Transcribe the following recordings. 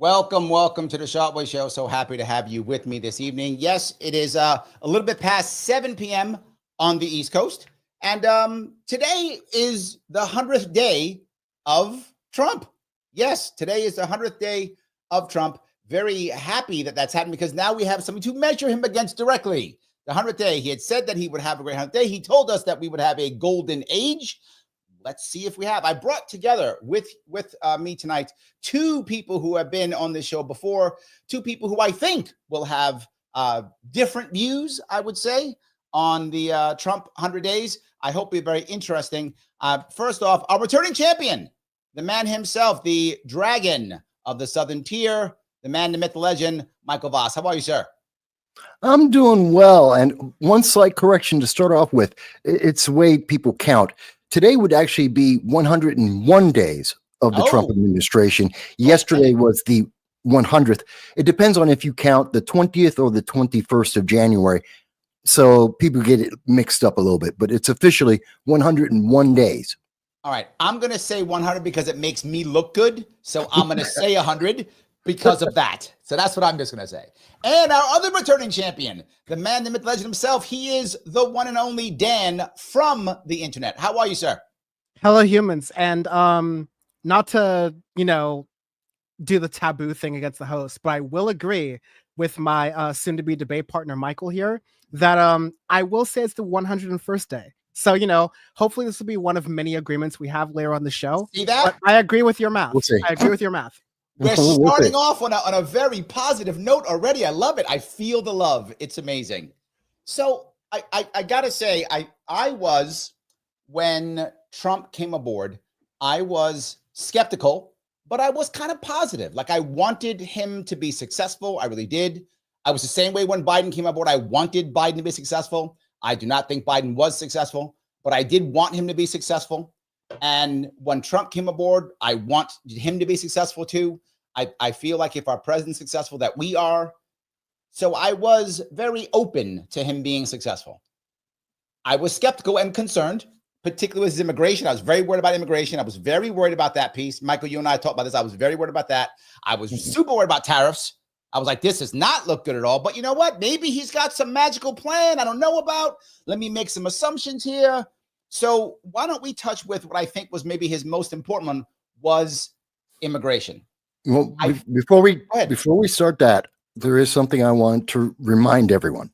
Welcome to the Sharpe Show. So happy to have you with me this evening. Yes, it is a little bit past 7 p.m. on the East Coast. And today is the 100th day of Trump. Yes, today is the 100th day of Trump. Very happy that that's happened because now we have something to measure him against directly. The 100th day, he had said that he would have a great 100th day. He told us that we would have a golden age. Let's see if we have. I brought together with me tonight two people who have been on this show before, two people who I think will have different views, I would say, on the Trump 100 days. I hope it'll be very interesting. First off, our returning champion, the man himself, the dragon of the Southern Tier, the man, the myth, the legend, Michal Vass. How are you, sir? I'm doing well. And one slight correction to start off with, it's the way people count. Today would actually be 101 days of the Trump administration. Yesterday was the 100th. It depends on if you count the 20th or the 21st of January. So people get it mixed up a little bit, but it's officially 101 days. All right. I'm going to say 100 because it makes me look good. So I'm going to say 100 because of that. So that's what I'm just going to say. And our other returning champion, the man, the myth, legend himself, he is the one and only Dan from the internet. How are you, sir? Hello, humans. And not to, do the taboo thing against the host, but I will agree with my soon-to-be debate partner, Michael, here, that I will say it's the 101st day. So, hopefully this will be one of many agreements we have later on the show. See that? But I agree with your math. We'll see. I agree with your math. We're starting off on a very positive note already. I love it. I feel the love. It's amazing. So I gotta say, I was, when Trump came aboard, I was skeptical, but I was kind of positive. Like, I wanted him to be successful. I really did. I was the same way when Biden came aboard. I wanted Biden to be successful. I do not think Biden was successful, but I did want him to be successful. And when Trump came aboard, I want him to be successful too. I feel like if our president's successful, that we are. So I was very open to him being successful. I was skeptical and concerned, particularly with his immigration. I was very worried about immigration. I was very worried about that piece. Michael, you and I talked about this. I was very worried about that. I was super worried about tariffs. I was like, this does not look good at all. But you know what? Maybe he's got some magical plan I don't know about. Let me make some assumptions here. So why don't we touch with what I think was maybe his most important one, was immigration. Well, before we start that, there is something I want to remind everyone.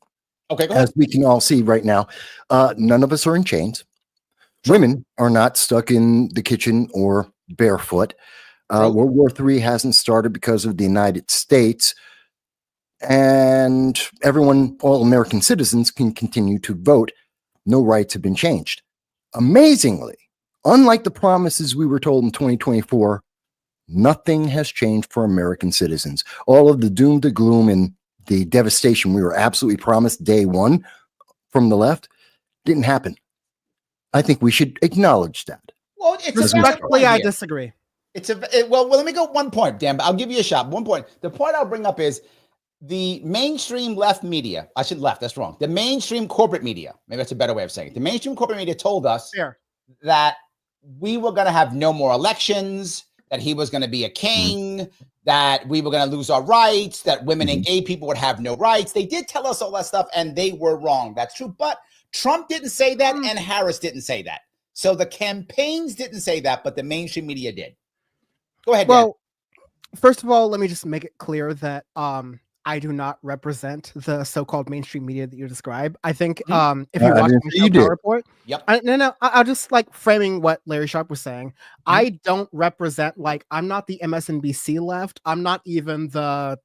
Okay, go ahead. As we can all see right now, none of us are in chains. Women are not stuck in the kitchen or barefoot. World War III hasn't started because of the United States. And everyone, all American citizens, can continue to vote. No rights have been changed. Amazingly, unlike the promises we were told in 2024, nothing has changed for American citizens. All of the doom, the gloom, and the devastation we were absolutely promised day one from the left didn't happen. I think we should acknowledge that. Well, it's respectfully, I disagree. Well, let me go one point, Dan. I'll give you a shot. One point. The point I'll bring up is the mainstream left media. I said left. That's wrong. The mainstream corporate media. Maybe that's a better way of saying it. The mainstream corporate media told us that we were going to have no more elections, that he was going to be a king, that we were going to lose our rights, that women and gay people would have no rights. They did tell us all that stuff, and they were wrong. That's true. But Trump didn't say that, and Harris didn't say that. So the campaigns didn't say that, but the mainstream media did. Go ahead, well, Dan. First of all, let me just make it clear that I do not represent the so-called mainstream media that you describe. I think if you're watching the Power Report, I'll just like framing what Larry Sharpe was saying. I don't represent, I'm not the MSNBC left. I'm not even the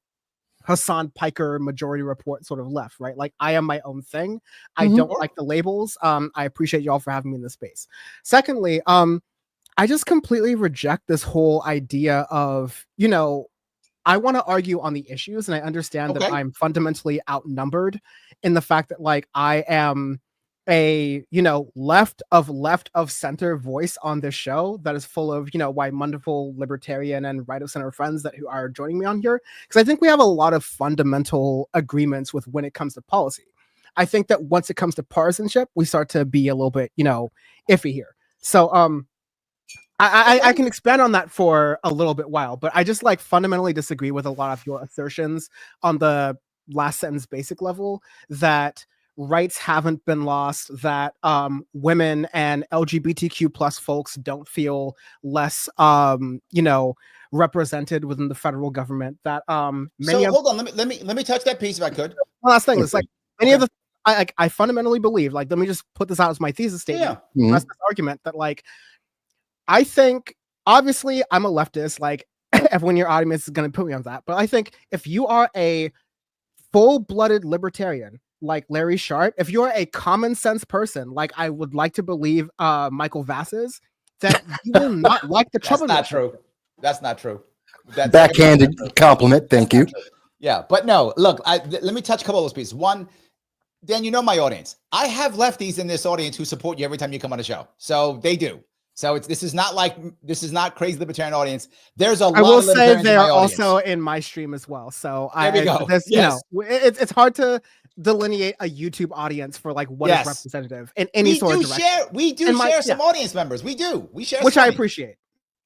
Hassan Piker Majority Report sort of left, right? Like, I am my own thing. I don't like the labels. I appreciate y'all for having me in this space. Secondly, I just completely reject this whole idea of, I want to argue on the issues, and I understand that I'm fundamentally outnumbered in the fact that I am a, left of center voice on this show that is full of, my wonderful libertarian and right of center friends who are joining me on here. Because I think we have a lot of fundamental agreements with when it comes to policy. I think that once it comes to partisanship, we start to be a little bit, iffy here. So, I can expand on that for a little bit while, but I just like fundamentally disagree with a lot of your assertions on the last sentence basic level that rights haven't been lost, that women and LGBTQ plus folks don't feel less represented within the federal government. That hold on, let me touch that piece if I could. One last thing is like many of the I fundamentally believe, like, let me just put this out as my thesis statement. Yeah. That's this argument that like I think obviously I'm a leftist, like everyone in your audience is going to put me on that. But I think if you are a full-blooded libertarian like Larry Sharpe, if you're a common sense person, like I would like to believe Michal Vass is, that you will not like the Trump administration. That's not true. That's backhanded compliment. Thank you. Yeah, but no, look, let me touch a couple of those pieces. One, Dan, you know my audience. I have lefties in this audience who support you every time you come on the show. So they do. So this is not crazy libertarian audience. There's a lot. I will say they are also in my stream as well. So there we go. It's hard to delineate a YouTube audience for like what is representative in any sort of direction. We do share some audience members. We do. We share, which I appreciate.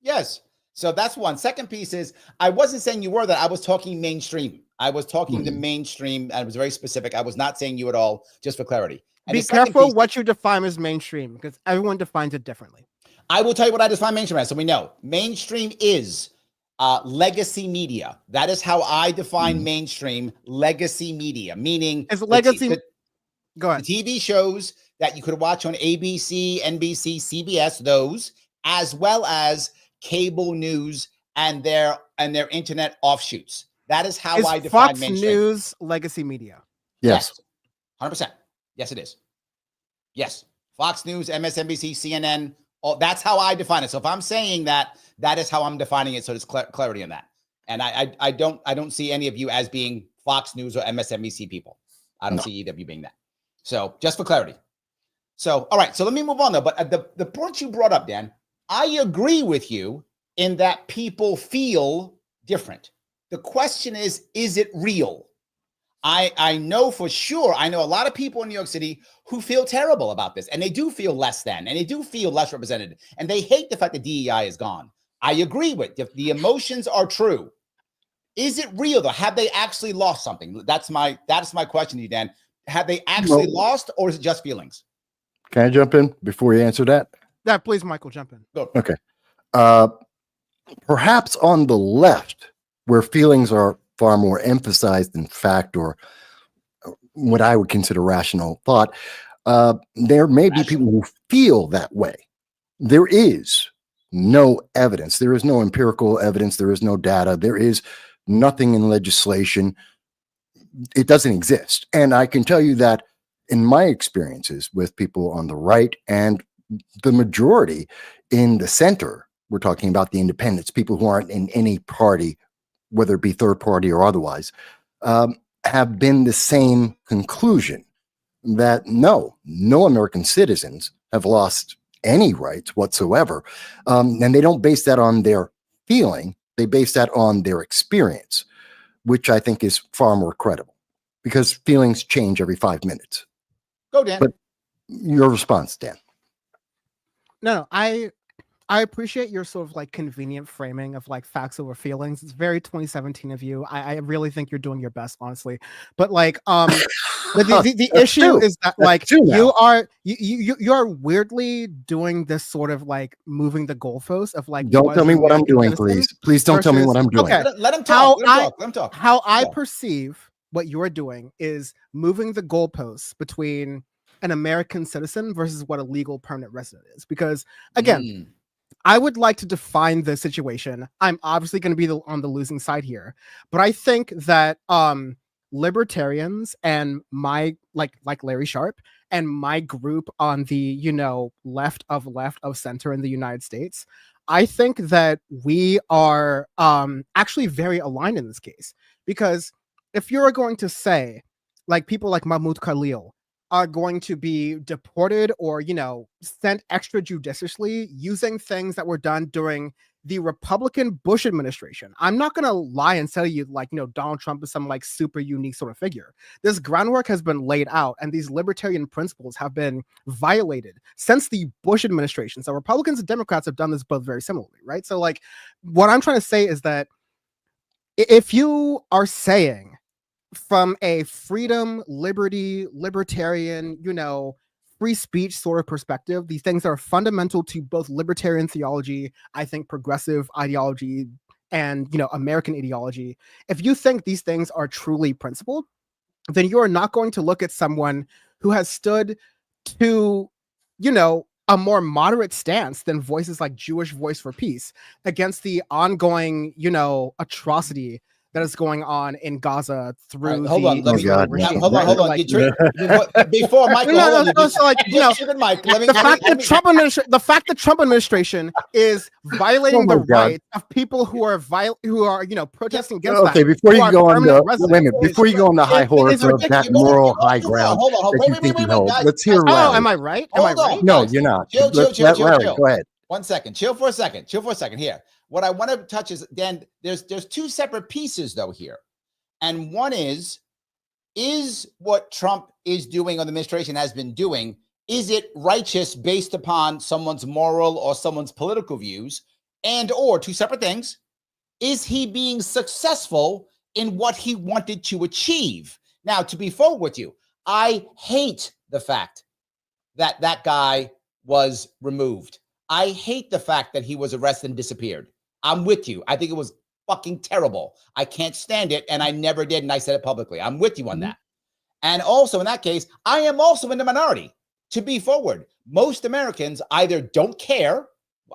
Yes. So that's one. Second piece is I wasn't saying you were that. I was talking mainstream. I was talking the mainstream, and it was very specific. I was not saying you at all, just for clarity. And be careful what you define as mainstream, because everyone defines it differently. I will tell you what I define mainstream as, so we know. Mainstream is legacy media. That is how I define mainstream, legacy media, meaning it's legacy. Go ahead. The TV shows that you could watch on ABC, NBC, CBS, those, as well as cable news and their internet offshoots. That is how I define Fox mainstream. News legacy media. Yes. 100%. Yes, it is. Yes. Fox News, MSNBC, CNN. That's how I define it. So if I'm saying that, that is how I'm defining it. So there's clarity in that. And I don't see any of you as being Fox News or MSNBC people. I don't see either of you being that. So just for clarity. So, all right. So let me move on though. But the point you brought up, Dan, I agree with you in that people feel different. The question is it real? I know for sure, I know a lot of people in New York City who feel terrible about this, and they do feel less than, and they do feel less represented, and they hate the fact that DEI is gone. I agree with if the emotions are true. Is it real though? Have they actually lost something? That's my question to you, Dan. Have they actually lost, or is it just feelings? Can I jump in before you answer that? Yeah, please, Michael, jump in. Go. Okay. Perhaps on the left, where feelings are far more emphasized than fact or what I would consider rational thought, there may be people who feel that way. There is no evidence. There is no empirical evidence. There is no data. There is nothing in legislation. It doesn't exist. And I can tell you that in my experiences with people on the right and the majority in the center, we're talking about the independents, people who aren't in any party, whether it be third party or otherwise, have been the same conclusion that no American citizens have lost any rights whatsoever. And they don't base that on their feeling. They base that on their experience, which I think is far more credible because feelings change every 5 minutes. Go, Dan. But your response, Dan. No, I appreciate your sort of like convenient framing of like facts over feelings. It's very 2017 of you. I really think you're doing your best, honestly. But like, the issue is that like you are weirdly doing this sort of like moving the goalposts of like. Don't tell me what I'm doing, please. Please don't tell me what I'm doing. Okay, let him talk. Let him talk. How I perceive what you're doing is moving the goalposts between an American citizen versus what a legal permanent resident is. Because again, I would like to define the situation. I'm obviously going to be on the losing side here, but I think that libertarians and my like Larry Sharpe and my group on the left of center in the United States, I think that we are actually very aligned in this case. Because if you're going to say, like people like Mahmoud Khalil, are going to be deported or, sent extrajudiciously using things that were done during the Republican Bush administration. I'm not going to lie and tell you Donald Trump is some super unique sort of figure. This groundwork has been laid out and these libertarian principles have been violated since the Bush administration. So Republicans and Democrats have done this both very similarly, right? So what I'm trying to say is that if you are saying from a freedom, liberty, libertarian, free speech sort of perspective, these things are fundamental to both libertarian theology, I think progressive ideology, and American ideology. If you think these things are truly principled, then you are not going to look at someone who has stood to, a more moderate stance than voices like Jewish Voice for Peace against the ongoing, atrocity that is going on in Gaza through hold on. Before Michael, the fact that Trump administration is violating the rights of people who are protesting against that. Okay, before you go on the high horse of that moral high ground, let's hear. Oh, am I right? No, you're not. Larry, go ahead. One second. Chill for a second. Here. What I want to touch is, Dan, there's two separate pieces though here. And one is what Trump is doing or the administration has been doing, is it righteous based upon someone's moral or someone's political views? And or two separate things, is he being successful in what he wanted to achieve? Now, to be forward with you, I hate the fact that that guy was removed. I hate the fact that he was arrested and disappeared. I'm with you. I think it was fucking terrible. I can't stand it, and I never did, and I said it publicly. I'm with you on that. And also, in that case, I am also in the minority. To be forward, most Americans either don't care,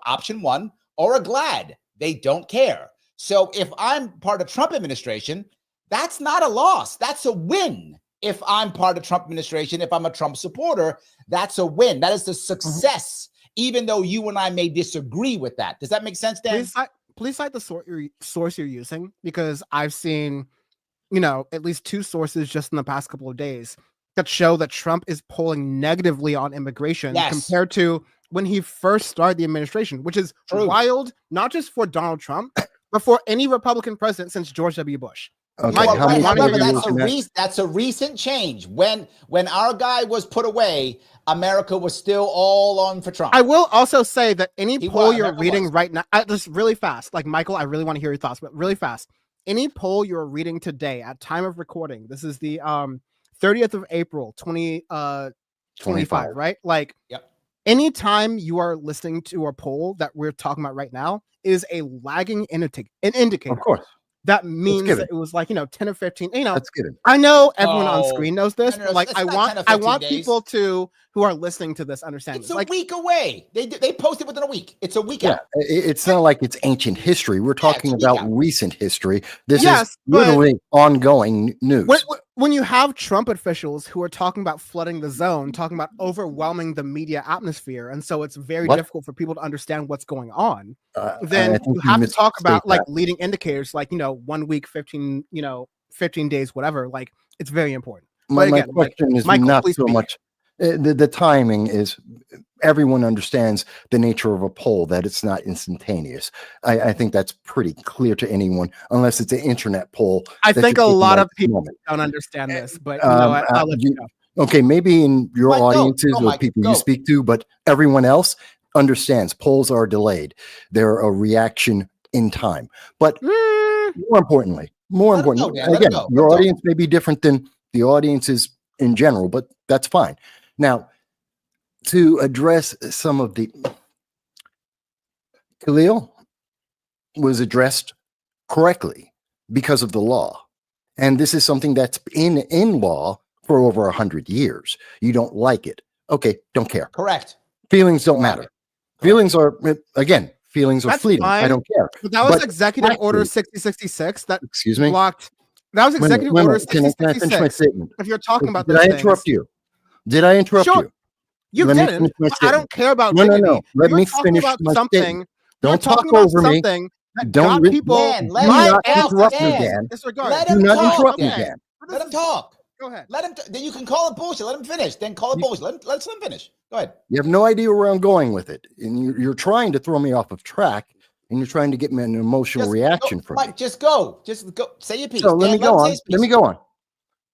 option one, or are glad they don't care. So if I'm part of Trump administration, that's not a loss. That's a win. If I'm part of Trump administration, if I'm a Trump supporter, that's a win. That is the success, even though you and I may disagree with that. Does that make sense, Dan? Please cite the source you're using, because I've seen, at least two sources just in the past couple of days that show that Trump is polling negatively on immigration compared to when he first started the administration, which is wild, not just for Donald Trump, but for any Republican president since George W. Bush. Okay. That's a recent change. When our guy was put away, America was still all on for Trump. I will also say that any poll you're reading right now, just really fast, Michael, I really want to hear your thoughts, but really fast. Any poll you're reading today at time of recording, this is the 30th of April, 2025, right? Anytime you are listening to a poll that we're talking about right now is a lagging indicator. Of course. That means that it was 10 or 15. That's good. I know everyone on screen knows this, but I want people who are listening to this understand. It's a week away. They posted within a week. It's a week out. It's not like it's ancient history. We're talking about recent history. This is literally ongoing news. When you have Trump officials who are talking about flooding the zone, talking about overwhelming the media atmosphere, and so it's very difficult for people to understand what's going on, then you have to talk about leading indicators, 1 week, 15 days, whatever. It's very important. My question is Michael, not so much. The timing is, everyone understands the nature of a poll, that it's not instantaneous. I think that's pretty clear to anyone, unless it's an internet poll. I think a lot of people don't understand this, but I'll let you know. Okay, maybe in your audiences or people you speak to, but everyone else understands polls are delayed. They're a reaction in time. But more importantly, again, your audience may be different than the audiences in general, but that's fine. Now, to address some of the, Khalil was addressed correctly because of the law. And this is something that's in law for over 100 years. You don't like it. Okay, don't care. Correct. Feelings don't matter. Feelings are fleeting. Fine. I don't care. But that was Executive Order 6066 that blocked. That was Executive Order 6066. Can I finish my statement? If you're talking about Did I interrupt you? Did I interrupt you? You didn't. I don't care about dignity. No. Let me finish my statement. Don't talk over me. Don't people. Do not interrupt me, Dan. Let him talk. Go ahead. Let him. Then you can call it bullshit. Let him finish. Then call it bullshit. Let him finish. Go ahead. You have no idea where I'm going with it, and you're trying to throw me off of track, and you're trying to get me an emotional reaction from me. Just go. Just go. Say your piece. So let me go on. Let me go on.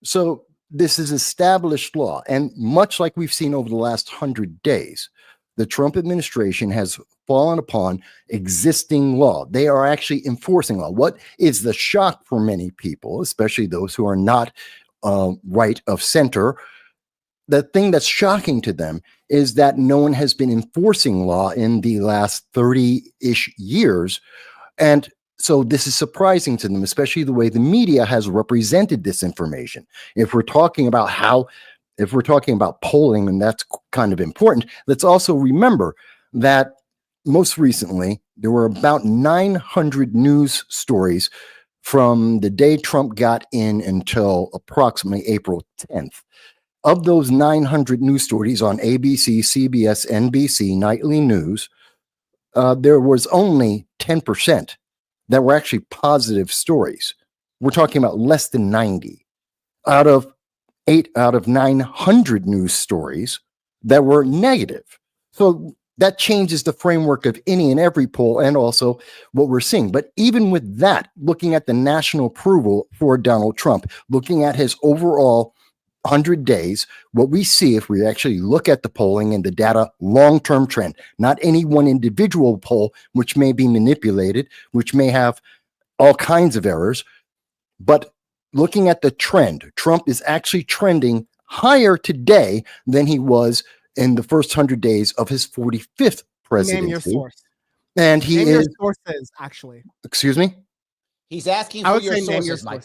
So this is established law, and much like we've seen over the last 100 days, the Trump administration has fallen upon existing law. They are actually enforcing law. What is the shock for many people, especially those who are not right of center? The thing that's shocking to them is that no one has been enforcing law in the last 30-ish years. And so this is surprising to them, especially the way the media has represented this information. If we're talking about polling, and that's kind of important, let's also remember that most recently, there were about 900 news stories from the day Trump got in until approximately April 10th. Of those 900 news stories on ABC, CBS, NBC, nightly news, there was only 10% that were actually positive stories. We're talking about less than 90 out of 900 news stories that were negative. So that changes the framework of any and every poll and also what we're seeing. But even with that, looking at the national approval for Donald Trump, looking at his overall 100 days, what we see if we actually look at the polling and the data long-term trend, not any one individual poll, which may be manipulated, which may have all kinds of errors, but looking at the trend, Trump is actually trending higher today than he was in the first 100 days of his 45th presidency. Name your source. And he name is your sources, actually. Excuse me? He's asking for your sources, Mike.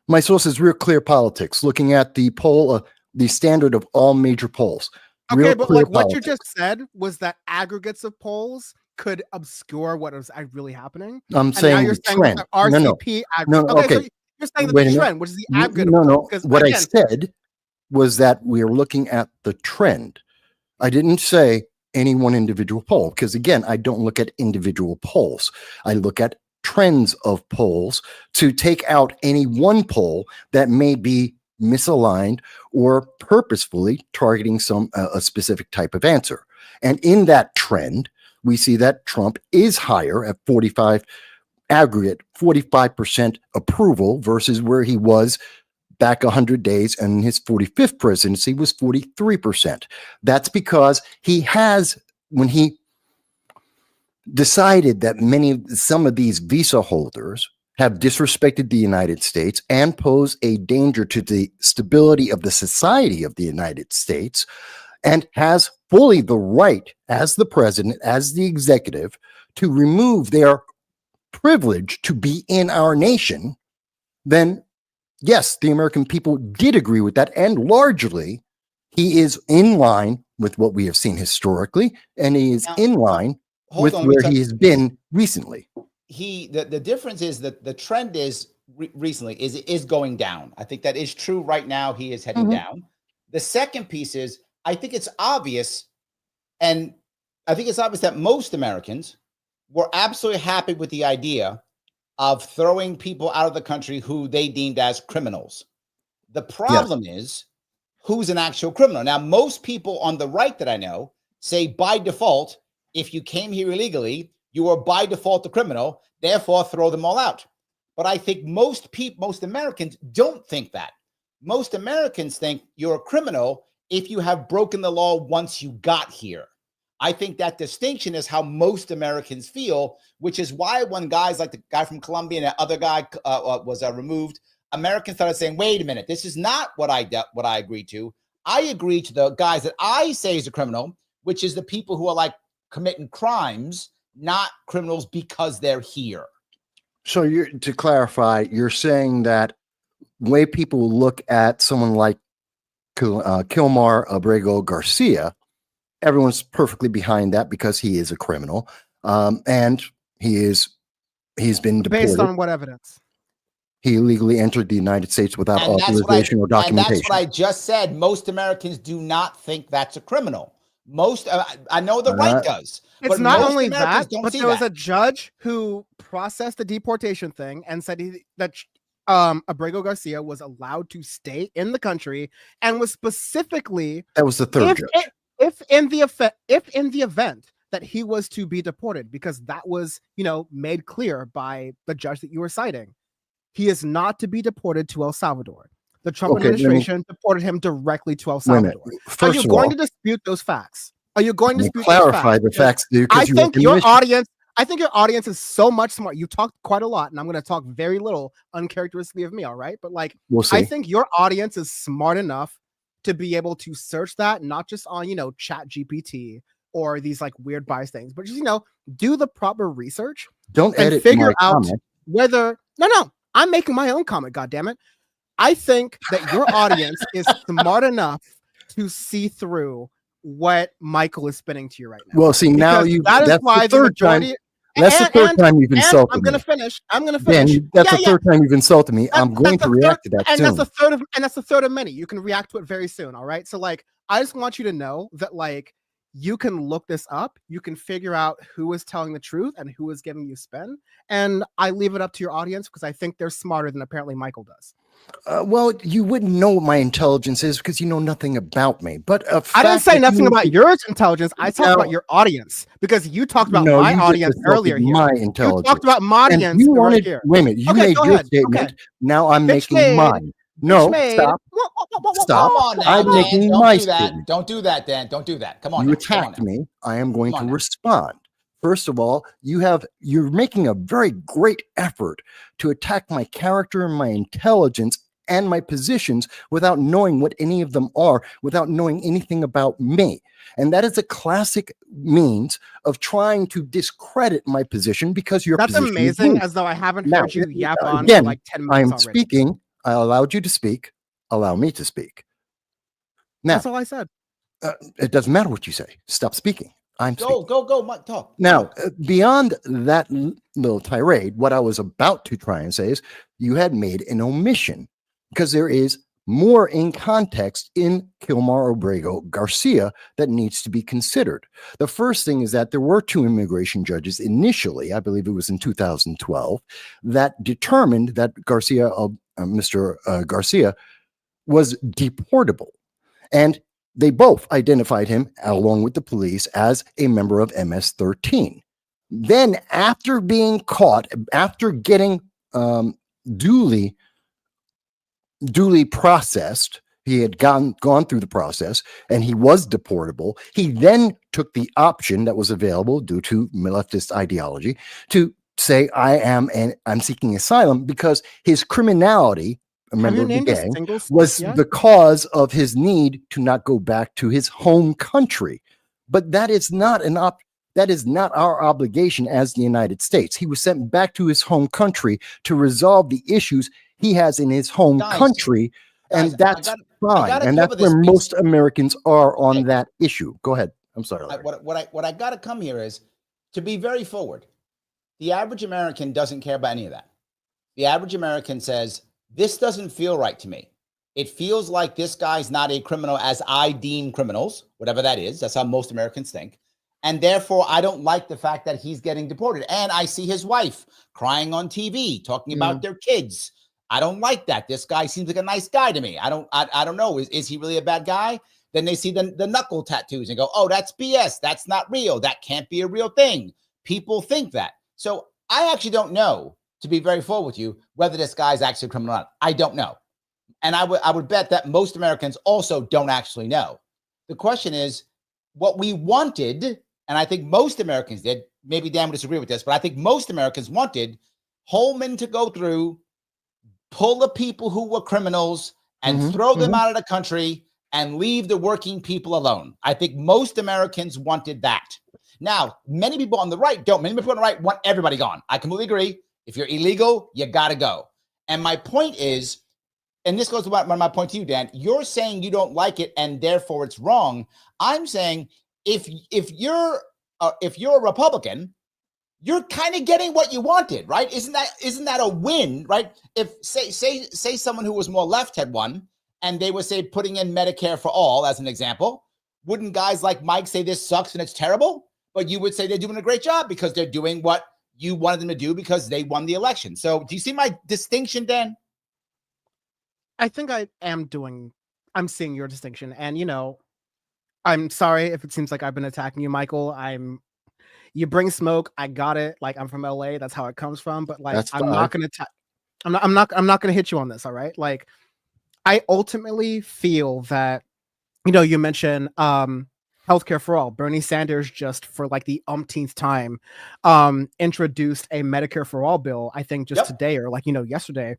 My source is Real Clear Politics, looking at the poll, the standard of all major polls. Okay, but like what you just said was that aggregates of polls could obscure what is really happening. I'm saying you're saying trend. that RCP Okay. So you're saying that the trend, which is the aggregate. No. What I said was that we are looking at the trend. I didn't say any one individual poll, because again, I don't look at individual polls. I look at trends of polls to take out any one poll that may be misaligned or purposefully targeting a specific type of answer. And in that trend, we see that Trump is higher at 45% approval versus where he was back 100 days, and his 45th presidency was 43%. That's because when he decided that some of these visa holders have disrespected the United States and pose a danger to the stability of the society of the United States, and has fully the right as the president, as the executive, to remove their privilege to be in our nation, then yes, the American people did agree with that. And largely, he is in line with what we have seen historically, and he is in line with where he has been recently. The difference is that the trend is recently is going down. I think that is true right now. He is heading down. The second piece is, I think it's obvious, and I think it's obvious that most Americans were absolutely happy with the idea of throwing people out of the country who they deemed as criminals. The problem is, who's an actual criminal? Now, most people on the right that I know say by default, if you came here illegally, you are by default a criminal, therefore throw them all out. But I think most Americans don't think that. Most Americans think you're a criminal if you have broken the law once you got here. I think that distinction is how most Americans feel, which is why when guys like the guy from Colombia and that other guy was removed, Americans started saying, wait a minute, this is not what I agreed to. I agreed to the guys that I say is a criminal, which is the people who are like committing crimes, not criminals because they're here. So to clarify, you're saying that the way people look at someone like Kilmar Abrego Garcia, everyone's perfectly behind that because he is a criminal, and he's been deported. Based on what evidence? He illegally entered the United States without authorization or documentation. And that's what I just said. Most Americans do not think that's a criminal. Most, I know the right does. It's not only that, but there was a judge who processed the deportation thing and said that Abrego Garcia was allowed to stay in the country and was specifically that was the third judge. If in the event that he was to be deported, because that was, made clear by the judge that you were citing, he is not to be deported to El Salvador. The Trump administration deported him directly to El Salvador. Are you going to dispute those facts? Are you going to dispute clarify the facts? I think your audience is so much smart. You talked quite a lot, and I'm going to talk very little uncharacteristically of me, all right? But I think your audience is smart enough to be able to search that, not just on, Chat GPT or these weird bias things, but just, do the proper research. Don't edit figure out comment. whether I'm making my own comment, goddammit. I think that your audience is smart enough to see through what Michael is spinning to you right now. Well, see, now that's the third time. That's the third time you've insulted me. I'm gonna finish. That's the third time you've insulted me. I'm going to react to that soon. That's the third of many. You can react to it very soon. All right. So I just want you to know that you can look this up. You can figure out who is telling the truth and who is giving you spin. And I leave it up to your audience because I think they're smarter than apparently Michael does. Well, you wouldn't know what my intelligence is because you know nothing about me. But I didn't say nothing about your intelligence. I talked about your audience because you talked about my audience earlier. My intelligence. You talked about my audience. You wanted, here. Wait a minute. You made your statement. Okay. Now I'm making mine. No, stop. Stop. Come on now, I'm making my statement. Don't do that, Dan. Don't do that. Come on. You attacked me. I am going to respond. First of all, you're making a very great effort to attack my character and my intelligence and my positions without knowing what any of them are, without knowing anything about me. And that is a classic means of trying to discredit my position because your position is amazing, as though I haven't heard you yap on again, for 10 minutes I'm already. Speaking. I allowed you to speak. Allow me to speak. Now, that's all I said. It doesn't matter what you say. Stop speaking. Go, Mike, talk. Now, beyond that little tirade, what I was about to try and say is you had made an omission because there is more in context in Kilmar Abrego Garcia that needs to be considered. The first thing is that there were two immigration judges initially, I believe it was in 2012, that determined that Mr. Garcia was deportable. And they both identified him, along with the police, as a member of MS-13. Then, after being caught, after getting duly processed, he had gone through the process, and he was deportable. He then took the option that was available due to leftist ideology to say, I'm seeking asylum because his criminality, a member of the gang, was the cause of his need to not go back to his home country. But that is not our obligation as the United States. He was sent back to his home country to resolve the issues he has in his home country, and that's fine. And that's where most Americans are on that issue. Go ahead. I'm sorry. What I got to come here is to be very forward. The average American doesn't care about any of that. The average American says, this doesn't feel right to me. It feels like this guy's not a criminal as I deem criminals, whatever that is. That's how most Americans think. And therefore, I don't like the fact that he's getting deported. And I see his wife crying on TV, talking about their kids. I don't like that. This guy seems like a nice guy to me. I don't know. Is he really a bad guy? Then they see the knuckle tattoos and go, oh, that's BS. That's not real. That can't be a real thing. People think that. So I actually don't know, to be very full with you, whether this guy's actually a criminal or not. I don't know. And I would bet that most Americans also don't actually know. The question is, what we wanted, and I think most Americans did, maybe Dan would disagree with this, but I think most Americans wanted Holman to go through, pull the people who were criminals and throw them out of the country and leave the working people alone. I think most Americans wanted that. Now, many people on the right don't. Many people on the right want everybody gone. I completely agree. If you're illegal, you got to go. And my point is, and this goes to my point to you, Dan, you're saying you don't like it and therefore it's wrong. I'm saying if you're a Republican, you're kind of getting what you wanted, right? Isn't that a win, right? If say someone who was more left had won and they were, say, putting in Medicare for all as an example, wouldn't guys like Mike say this sucks and it's terrible? But you would say they're doing a great job because they're doing what you wanted them to do because they won the election. So do you see my distinction, Dan? I think I'm seeing your distinction, and I'm sorry if it seems like I've been attacking you, Michael. You bring smoke, I got it. Like, I'm from LA, that's how it comes from. But like, I'm not gonna hit you on this. All right. Like, I ultimately feel that, you mentioned healthcare for all. Bernie Sanders, just for like the umpteenth time, introduced a Medicare for all bill, I think just today or like, yesterday,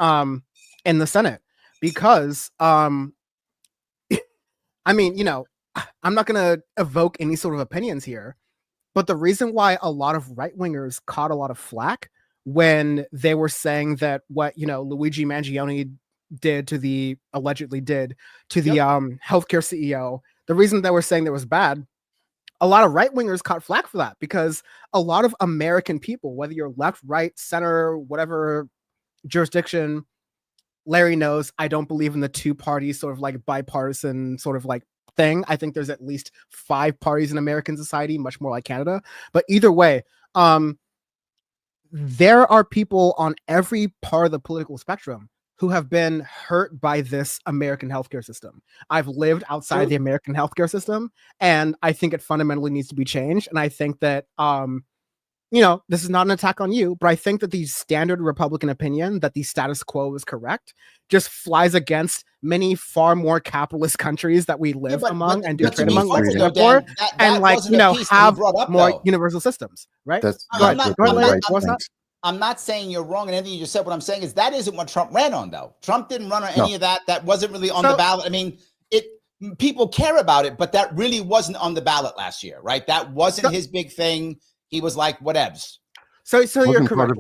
in the Senate, because I mean, I'm not gonna evoke any sort of opinions here, but the reason why a lot of right wingers caught a lot of flack when they were saying that what Luigi Mangione allegedly did to the healthcare CEO, the reason they were saying that was bad, a lot of right wingers caught flack for that, because a lot of American people, whether you're left, right, center, whatever jurisdiction, Larry knows I don't believe in the two parties sort of like bipartisan sort of like thing. I think there's at least 5 parties in American society, much more like Canada. But either way, there are people on every part of the political spectrum who have been hurt by this American healthcare system. I've lived outside the American healthcare system, and I think it fundamentally needs to be changed. And I think that this is not an attack on you, but I think that the standard Republican opinion that the status quo is correct just flies against many far more capitalist countries that we live among and do trade among, like Singapore, and like, have more universal systems, right? I'm not saying you're wrong in anything you just said. What I'm saying is that isn't what Trump ran on, though. Trump didn't run on any of that. That wasn't really on the ballot. I mean, people care about it, but that really wasn't on the ballot last year, right? That wasn't his big thing. He was like, whatevs. So you're correct.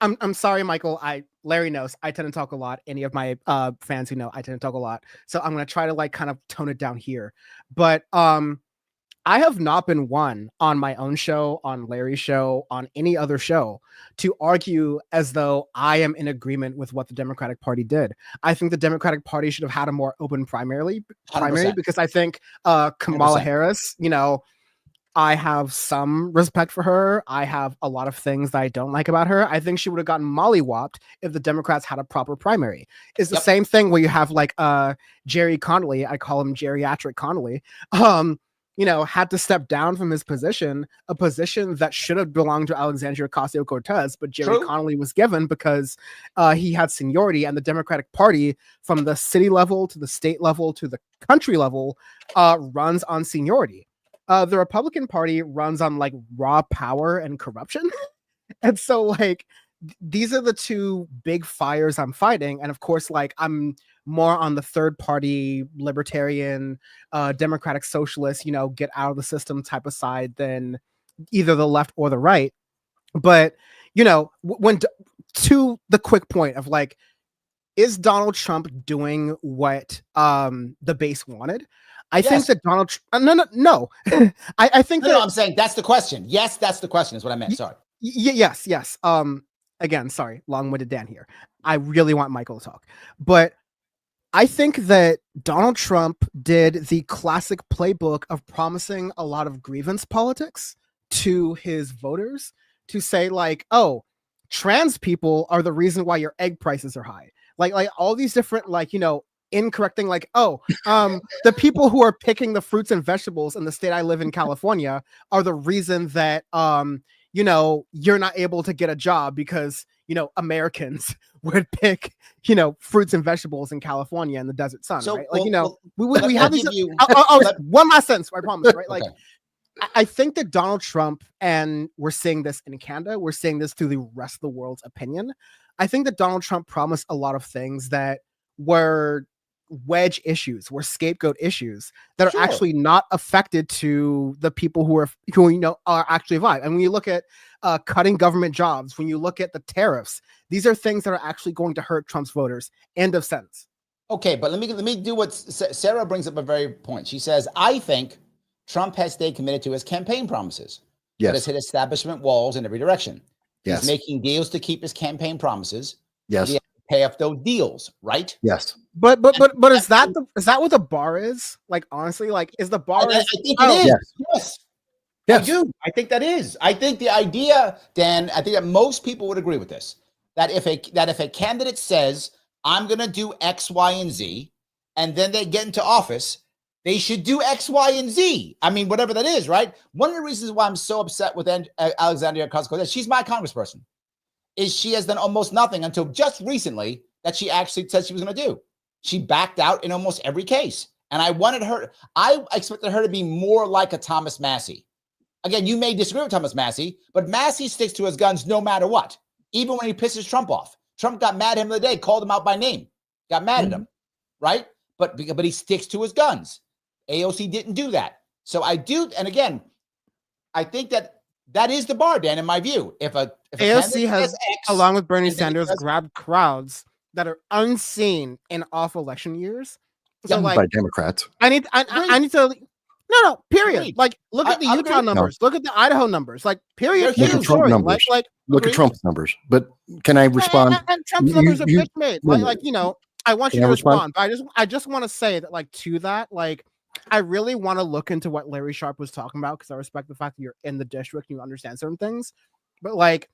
I'm sorry, Michael. Larry knows I tend to talk a lot. Any of my fans who know I tend to talk a lot. So I'm going to try to like kind of tone it down here. But I have not been one on my own show, on Larry's show, on any other show to argue as though I am in agreement with what the Democratic Party did. I think the Democratic Party should have had a more open primary 100%. Because I think Kamala 100%. Harris, I have some respect for her. I have a lot of things that I don't like about her. I think she would have gotten mollywopped if the Democrats had a proper primary. It's the same thing where you have like Jerry Connolly, I call him geriatric Connolly, had to step down from his position, a position that should have belonged to Alexandria Ocasio-Cortez, but Jerry Connolly was given because he had seniority, and the Democratic Party, from the city level to the state level to the country level, runs on seniority. The Republican Party runs on like raw power and corruption. And so like these are the two big fires I'm fighting. And of course, like I'm more on the third party libertarian, democratic socialist, get out of the system type of side than either the left or the right. But, when to the quick point of like, is Donald Trump doing what the base wanted? I think that Donald no. I think no, I'm saying that's the question. Yes, that's the question is what I meant. Sorry. Yes. Again, sorry, long-winded Dan here. I really want Michael to talk. But I think that Donald Trump did the classic playbook of promising a lot of grievance politics to his voters to say like, oh, trans people are the reason why your egg prices are high. Like all these different incorrect thing, like, oh, the people who are picking the fruits and vegetables in the state I live in, California, are the reason that you're not able to get a job because Americans would pick fruits and vegetables in California in the desert sun, right? Like we have these. One last sentence, I promise, right? Like I think that Donald Trump, and we're seeing this in Canada, we're seeing this through the rest of the world's opinion. I think that Donald Trump promised a lot of things that were wedge issues, were scapegoat issues that are actually not affected to the people who are actually alive. And when you look at cutting government jobs, when you look at the tariffs, these are things that are actually going to hurt Trump's voters. End of sentence. Okay, but let me do what Sarah brings up a very point. She says, I think Trump has stayed committed to his campaign promises. Yes. But has hit establishment walls in every direction. Yes. He's making deals to keep his campaign promises. Yes. He has to pay off those deals, right? Yes. But is that what the bar is? Like, honestly, like, is the bar? I think it is. Yes. I do. I think that is. I think the idea, Dan, I think that most people would agree with this, that if a candidate says, I'm going to do X, Y, and Z, and then they get into office, they should do X, Y, and Z. I mean, whatever that is, right? One of the reasons why I'm so upset with Alexandria Ocasio-Cortez, she's my congressperson, is she has done almost nothing until just recently that she actually said she was going to do. She backed out in almost every case. And I expected her to be more like a Thomas Massie. Again, you may disagree with Thomas Massie, but Massie sticks to his guns no matter what, even when he pisses Trump off. Trump got mad at him the other day, called him out by name, got mad at him, right? But he sticks to his guns. AOC didn't do that. So I do, and again, I think that is the bar, Dan, in my view. If AOC has, along with Bernie Sanders, grabbed crowds that are unseen in off-election years. So, by Democrats. I need to. No, period. Agreed. Like, look at the Utah numbers. No. Look at the Idaho numbers. Like, period. Look at Trump numbers. Look at Trump's numbers. But can I respond? And Trump's numbers are bitch made. Like, I want you to respond. But I just want to say that, like, to that, like, I really want to look into what Larry Sharpe was talking about, because I respect the fact that you're in the district and you understand certain things. But, like,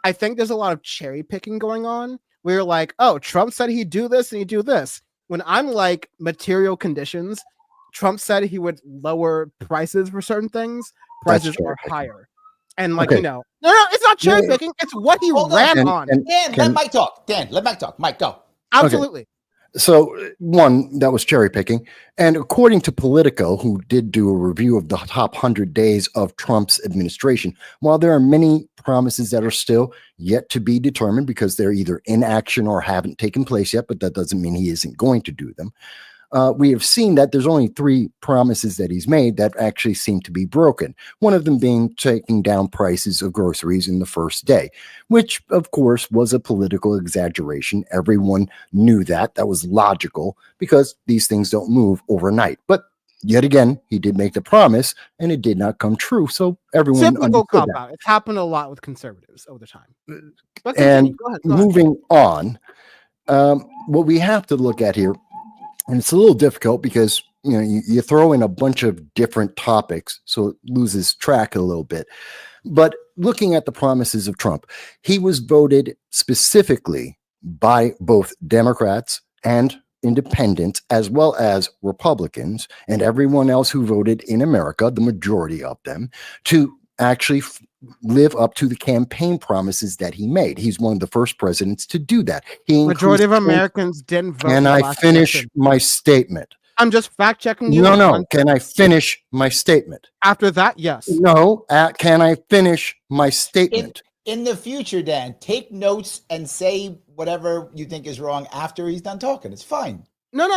I think there's a lot of cherry picking going on where you're like, oh, Trump said he'd do this and he'd do this. When I'm like, material conditions, Trump said he would lower prices for certain things. Prices are higher. And like, no, it's not cherry picking. It's what he ran on. Dan, let Mike talk. Let Mike talk. Mike, go. Absolutely. Okay. So one, that was cherry picking. And according to Politico, who did do a review of the top 100 days of Trump's administration, while there are many promises that are still yet to be determined because they're either in action or haven't taken place yet, but that doesn't mean he isn't going to do them. We have seen that there's only 3 promises that he's made that actually seem to be broken. One of them being taking down prices of groceries in the first day, which of course was a political exaggeration. Everyone knew that. That was logical because these things don't move overnight. But yet again, he did make the promise and it did not come true. So everyone typical cop out. It's happened a lot with conservatives over the time. But and go ahead. Moving on, what we have to look at here, and it's a little difficult because you throw in a bunch of different topics, so it loses track a little bit. But looking at the promises of Trump, he was voted specifically by both Democrats and independents, as well as Republicans, and everyone else who voted in America, the majority of them, to actually live up to the campaign promises that he made. He's one of the first presidents to do that. Majority of Americans didn't vote. Can I finish my statement? I'm just fact checking you. No. Can I finish my statement? After that, yes. No. Can I finish my statement? In the future, Dan, take notes and say whatever you think is wrong after he's done talking. It's fine. No.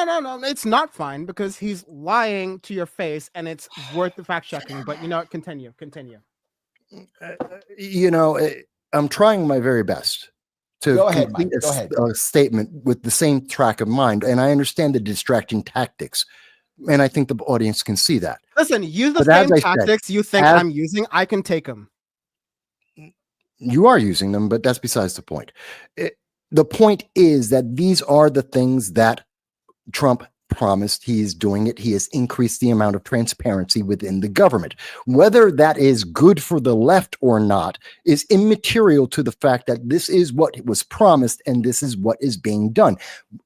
It's not fine because he's lying to your face and it's worth the fact checking. But continue. I'm trying my very best to complete a statement with the same track of mind. And I understand the distracting tactics. And I think the audience can see that. Listen, use the same tactics you think I'm using. I can take them. You are using them, but that's besides the point. The point is that these are the things that Trump promised. He is doing it. He has increased the amount of transparency within the government. Whether that is good for the left or not is immaterial to the fact that this is what was promised and this is what is being done.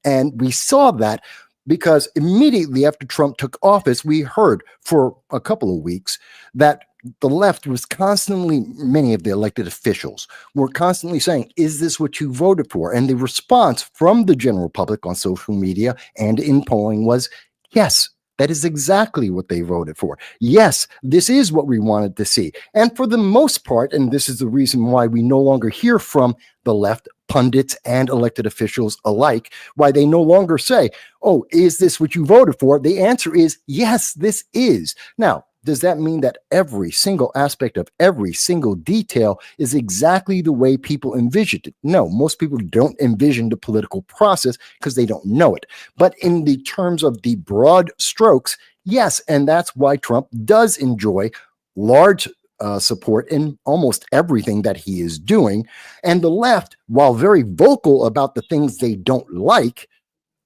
And we saw that because immediately after Trump took office, we heard for a couple of weeks that the left was constantly, many of the elected officials were constantly saying, is this what you voted for? And the response from the general public on social media and in polling was, yes, that is exactly what they voted for. Yes, this is what we wanted to see. And for the most part, and this is the reason why we no longer hear from the left, pundits and elected officials alike, why they no longer say, oh, is this what you voted for? The answer is, yes, this is. Now, does that mean that every single aspect of every single detail is exactly the way people envisioned it? No, most people don't envision the political process because they don't know it. But in the terms of the broad strokes, yes, and that's why Trump does enjoy large support in almost everything that he is doing. And the left, while very vocal about the things they don't like,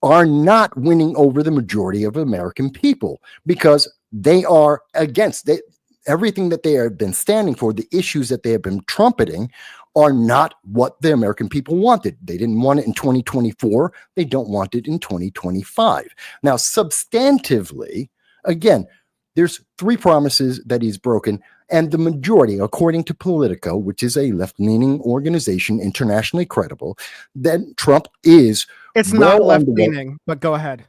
are not winning over the majority of American people because they are against everything that they have been standing for, the issues that they have been trumpeting are not what the American people wanted. They didn't want it in 2024. They don't want it in 2025. Now, substantively, again, there's 3 promises that he's broken, and the majority, according to Politico, which is a left-leaning organization, internationally credible, then Trump is not left-leaning, but go ahead.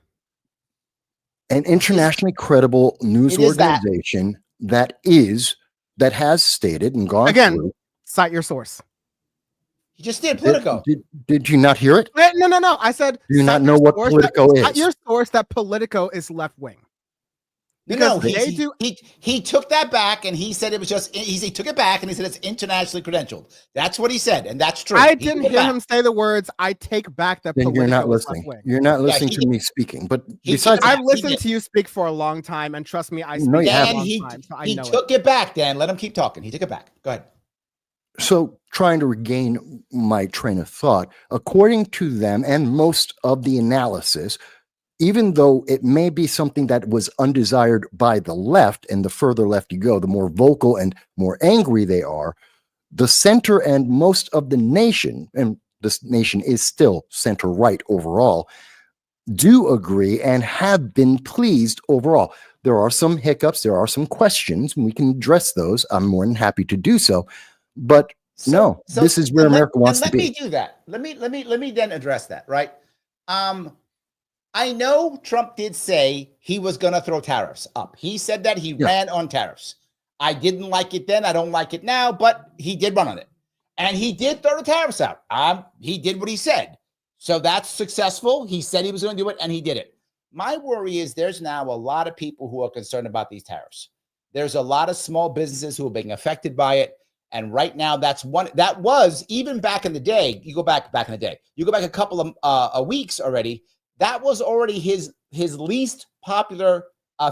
An internationally credible news organization that has stated and gone through. Cite your source. He just did Politico. Did you not hear it? No. I said, do you not know what Politico is? Cite your source that Politico is left-wing. Because he took that back and he said it was just he took it back and he said it's internationally credentialed. That's what he said, and that's true. I didn't hear him say the words "I take back that." Then you're not listening. You're not listening to me speaking. But besides, I've listened to you speak for a long time, and trust me, I speak for a long time. So he took it back. Dan, let him keep talking. He took it back. Go ahead. So, trying to regain my train of thought, according to them and most of the analysis, even though it may be something that was undesired by the left, and the further left you go, the more vocal and more angry they are, the center and most of the nation, and this nation is still center-right overall, do agree and have been pleased overall. There are some hiccups, there are some questions, and we can address those. I'm more than happy to do so. But this is where America wants to be. Let me do that. Let me then address that, right? I know Trump did say he was going to throw tariffs up. He said that he ran on tariffs. I didn't like it then. I don't like it now, but he did run on it. And he did throw the tariffs out. He did what he said. So that's successful. He said he was going to do it, and he did it. My worry is there's now a lot of people who are concerned about these tariffs. There's a lot of small businesses who are being affected by it. And right now, that was even back in the day. You go back in the day. You go back a couple of weeks already. That was already his least popular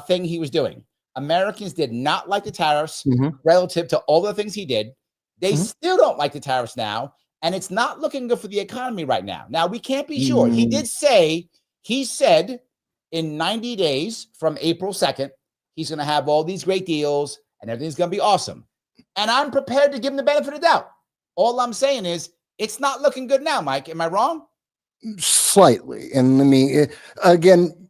thing he was doing. Americans did not like the tariffs relative to all the things he did. They still don't like the tariffs now, and it's not looking good for the economy right now. Now, we can't be sure. He said in 90 days from April 2nd, he's going to have all these great deals and everything's going to be awesome. And I'm prepared to give him the benefit of the doubt. All I'm saying is it's not looking good now, Mike. Am I wrong? Slightly. And let me, again,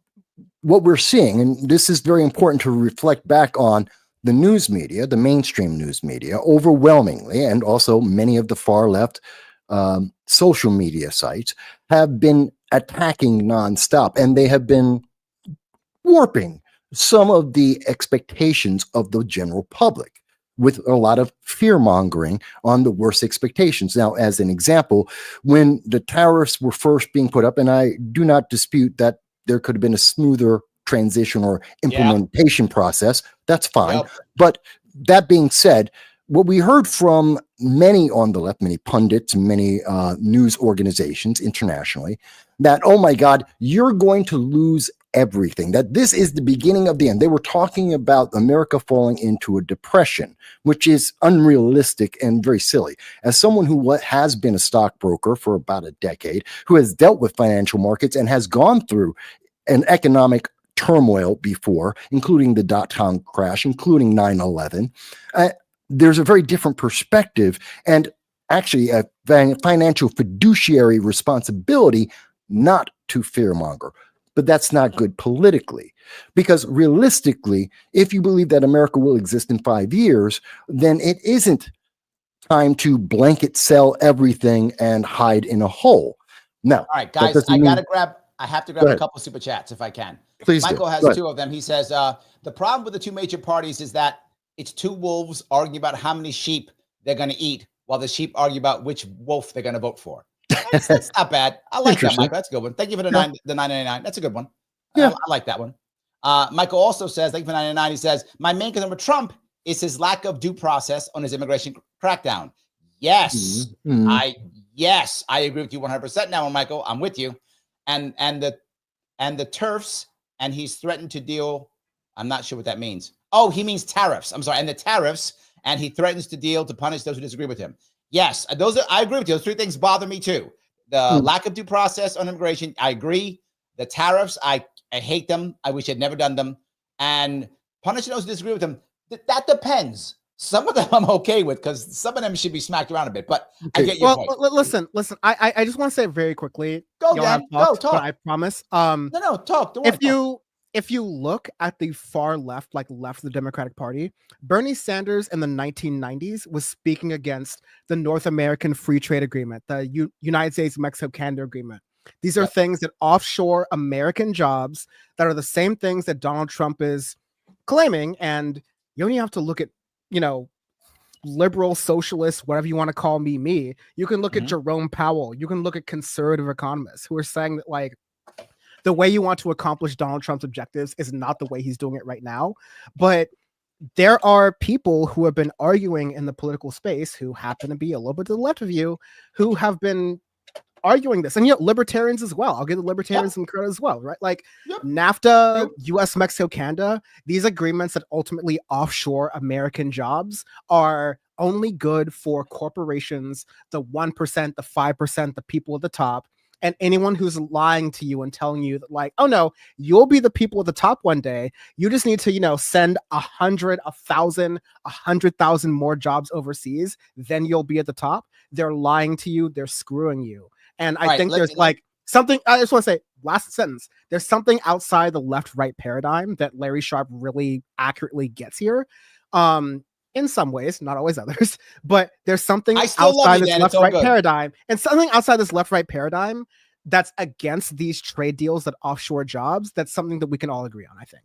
what we're seeing, and this is very important to reflect back on the news media, the mainstream news media, overwhelmingly, and also many of the far left social media sites have been attacking nonstop, and they have been warping some of the expectations of the general public with a lot of fear mongering on the worst expectations. Now, as an example, when the tariffs were first being put up, and I do not dispute that there could have been a smoother transition or implementation process, that's fine. Yep. But that being said, what we heard from many on the left, many pundits, many news organizations internationally, that, oh my God, you're going to lose everything, that this is the beginning of the end. They were talking about America falling into a depression, which is unrealistic and very silly. As someone who has been a stockbroker for about a decade, who has dealt with financial markets and has gone through an economic turmoil before, including the dot-com crash, including 9/11, there's a very different perspective and actually a financial fiduciary responsibility not to fearmonger. But that's not good politically, because realistically, if you believe that America will exist in 5 years, then it isn't time to blanket sell everything and hide in a hole. Now, all right, guys, I have to grab a couple of super chats if I can. Please Michael has 2 of them. He says, the problem with the 2 major parties is that it's 2 wolves arguing about how many sheep they're going to eat, while the sheep argue about which wolf they're going to vote for. That's not bad. I like that, Michael. That's a good one. Thank you for the $9.99. That's a good one. I like that one. Michael also says, thank you for $9.99. He says, my main concern with Trump is his lack of due process on his immigration crackdown. Yes, I agree with you 100% now, Michael. I'm with you. And the turfs, and he's threatened to deal. I'm not sure what that means. Oh, he means tariffs. I'm sorry. And the tariffs, and he threatens to deal to punish those who disagree with him. Yes, I agree with you. Those 3 things bother me too. The lack of due process on immigration, I agree. The tariffs, I hate them. I wish I'd never done them. And punishing those who disagree with them, that depends. Some of them I'm okay with because some of them should be smacked around a bit, but I get your point. Listen. I just want to say very quickly. Go, Dan. Go, talk. But I promise. No, talk. Don't worry, if you look at the far left, like left of the Democratic Party, Bernie Sanders in the 1990s was speaking against the North American Free Trade Agreement, the United States-Mexico-Canada Agreement. These are things that offshore American jobs that are the same things that Donald Trump is claiming. And you only have to look at, liberal, socialists, whatever you want to call me. You can look at Jerome Powell. You can look at conservative economists who are saying that, like, the way you want to accomplish Donald Trump's objectives is not the way he's doing it right now. But there are people who have been arguing in the political space who happen to be a little bit to the left of you who have been arguing this. And libertarians as well. I'll give the libertarians some credit as well, right? Like NAFTA, US, Mexico, Canada, these agreements that ultimately offshore American jobs are only good for corporations, the 1%, the 5%, the people at the top. And anyone who's lying to you and telling you that, like, oh no, you'll be the people at the top one day. You just need to, send 100, 1,000, 100,000 more jobs overseas, then you'll be at the top. They're lying to you. They're screwing you. And I think there's something, I just want to say, last sentence, there's something outside the left-right paradigm that Larry Sharpe really accurately gets here. In some ways, not always others, but there's something outside this left-right paradigm, and something outside this left-right paradigm that's against these trade deals that offshore jobs. That's something that we can all agree on, I think.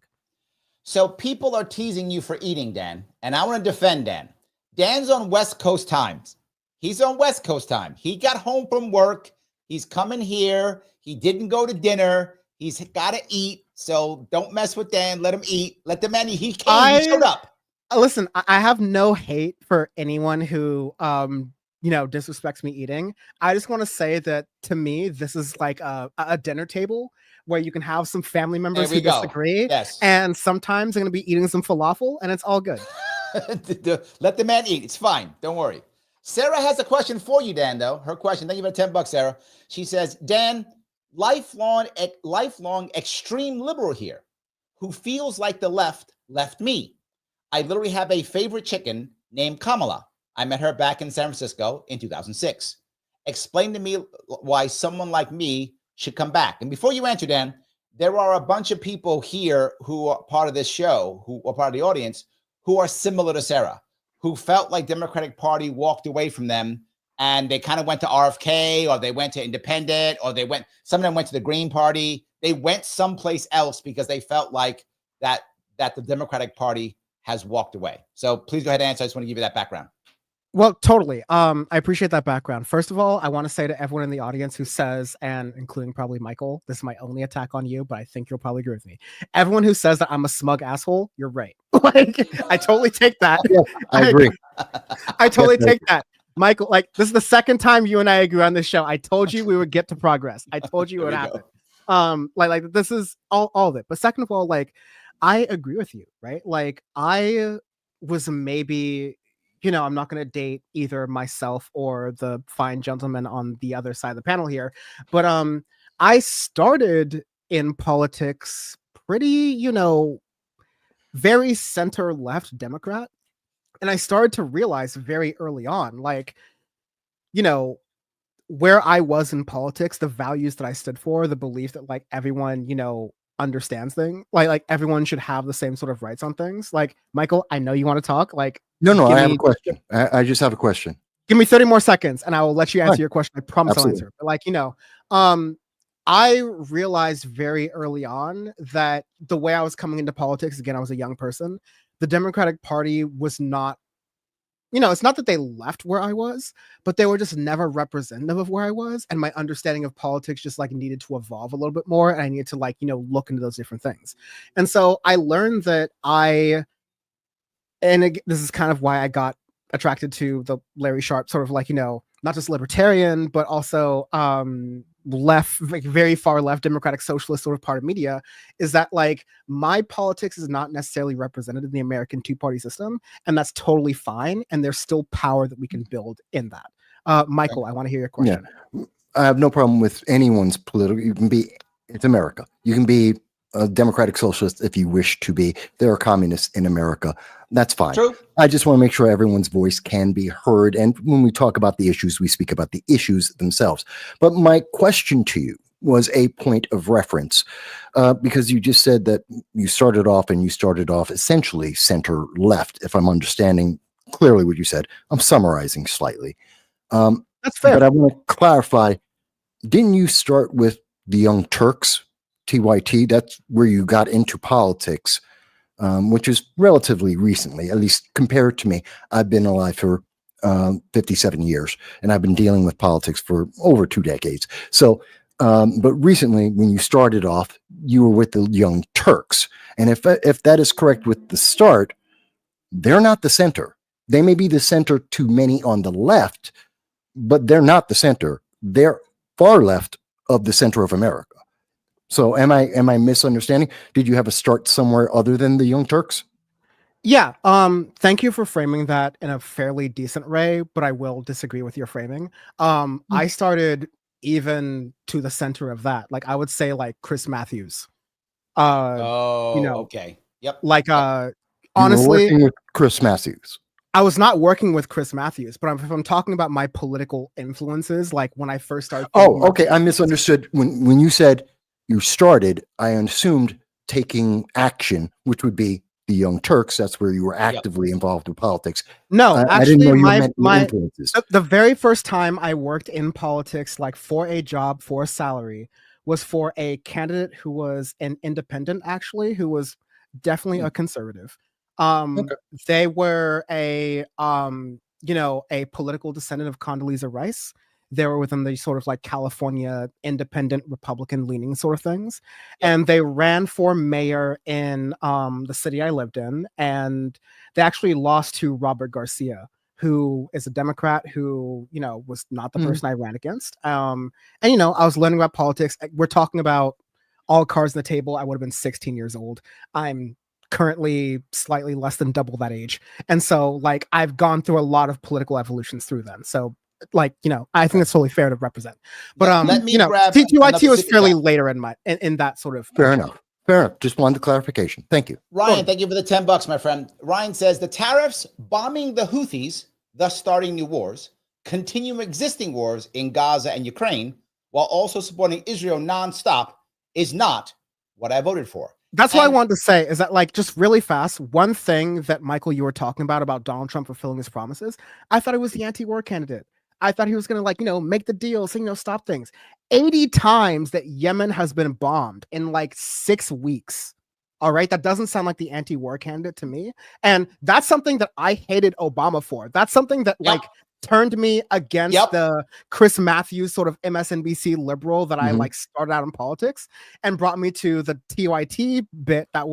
So people are teasing you for eating, Dan, and I want to defend Dan. Dan's on West Coast times. He's on West Coast time. He got home from work. He's coming here. He didn't go to dinner. He's got to eat. So don't mess with Dan. Let him eat. Let the man eat. He came. He showed up. Listen, I have no hate for anyone who, disrespects me eating. I just want to say that to me, this is like a dinner table where you can have some family members who disagree. Yes. And sometimes I'm going to be eating some falafel and it's all good. Let the man eat. It's fine. Don't worry. Sarah has a question for you, Dan, though. Her question. Thank you for the $10, Sarah. She says, Dan, lifelong extreme liberal here who feels like the left me. I literally have a favorite chicken named Kamala. I met her back in San Francisco in 2006. Explain to me why someone like me should come back. And before you answer, Dan, there are a bunch of people here who are part of this show, who are part of the audience, who are similar to Sarah, who felt like Democratic Party walked away from them and they kind of went to RFK or they went to Independent or some of them went to the Green Party. They went someplace else because they felt like that the Democratic Party has walked away. So please go ahead and answer. I just want to give you that background. Well, totally. I appreciate that background. First of all, I want to say to everyone in the audience who says, and including probably Michael, this is my only attack on you, but I think you'll probably agree with me. Everyone who says that I'm a smug asshole, you're right. Like, I totally take that. Yeah, I agree. I totally take that. Michael, like, this is the second time you and I agree on this show. I told you we would get to progress. I told you it would happen. Like this is all of it. But second of all, like, I agree with you, right? Like, I was maybe, I'm not going to date either myself or the fine gentleman on the other side of the panel here, but I started in politics pretty, very center left Democrat. And I started to realize very early on, like, where I was in politics, the values that I stood for, the belief that, like, everyone, understands things, like everyone should have the same sort of rights on things. Like, Michael, I know you want to talk. Like, no, I have a question. I just have a question. Give me 30 more seconds and I will let you answer your question. I promise I'll answer. But, like, I realized very early on that the way I was coming into politics, again, I was a young person, the Democratic Party was not, it's not that they left where I was, but they were just never representative of where I was. And my understanding of politics just, like, needed to evolve a little bit more. And I needed to, like, look into those different things. And so I learned that this is kind of why I got attracted to the Larry Sharpe sort of, like, not just libertarian, but also left, like, very far left democratic socialist sort of part of media, is that, like, my politics is not necessarily represented in the American two-party system, and that's totally fine. And there's still power that we can build in that. Michael, I want to hear your question. Yeah. I have no problem with anyone's political. It's America. You can be a democratic socialist if you wish to be. There are communists in America. That's fine. True. I just want to make sure everyone's voice can be heard. And when we talk about the issues, we speak about the issues themselves. But my question to you was a point of reference, because you just said that you started off essentially center left, if I'm understanding clearly what you said. I'm summarizing slightly. That's fair. But I want to clarify, didn't you start with the Young Turks, TYT? That's where you got into politics, which is relatively recently, at least compared to me. I've been alive for 57 years, and I've been dealing with politics for over 2 decades. So, but recently, when you started off, you were with the Young Turks. And if that is correct with the start, they're not the center. They may be the center to many on the left, but they're not the center. They're far left of the center of America. So am I misunderstanding? Did you have a start somewhere other than the Young Turks? Yeah. Thank you for framing that in a fairly decent way, but I will disagree with your framing. I started even to the center of that. Like I would say like Chris Matthews. Okay. Yep. Like You honestly, were working with Chris Matthews. I was not working with Chris Matthews, but if I'm talking about my political influences, like when I first started. Oh, okay. I misunderstood. When you said you started, I assumed taking action, which would be the Young Turks. That's where you were actively involved in politics. No, I actually, didn't know you meant influences. The very first time I worked in politics, like for a job, for a salary, was for a candidate who was an independent, actually, who was definitely a conservative. They were a political descendant of Condoleezza Rice. They were within the sort of like California independent Republican leaning sort of things. And they ran for mayor in the city I lived in. And they actually lost to Robert Garcia, who is a Democrat who, was not the person I ran against. And, I was learning about politics. We're talking about all cards on the table. I would have been 16 years old. I'm currently slightly less than double that age. And so like I've gone through a lot of political evolutions through them. So like, I think it's totally fair to represent. But let me grab TYT was fairly later in that sort of fair enough. Just wanted clarification. Thank you. Ryan, thank you for the $10, my friend. Ryan says the tariffs bombing the Houthis, thus starting new wars, continue existing wars in Gaza and Ukraine, while also supporting Israel nonstop, is not what I voted for. That's what I wanted to say is that, like, just really fast, one thing that, Michael, you were talking about Donald Trump fulfilling his promises, I thought he was the anti-war candidate. I thought he was going to, make the deals, stop things. 80 times that Yemen has been bombed in like 6 weeks. All right. That doesn't sound like the anti-war candidate to me. And that's something that I hated Obama for. That's something that turned me against the Chris Matthews sort of MSNBC liberal that I like started out in politics and brought me to the TYT bit that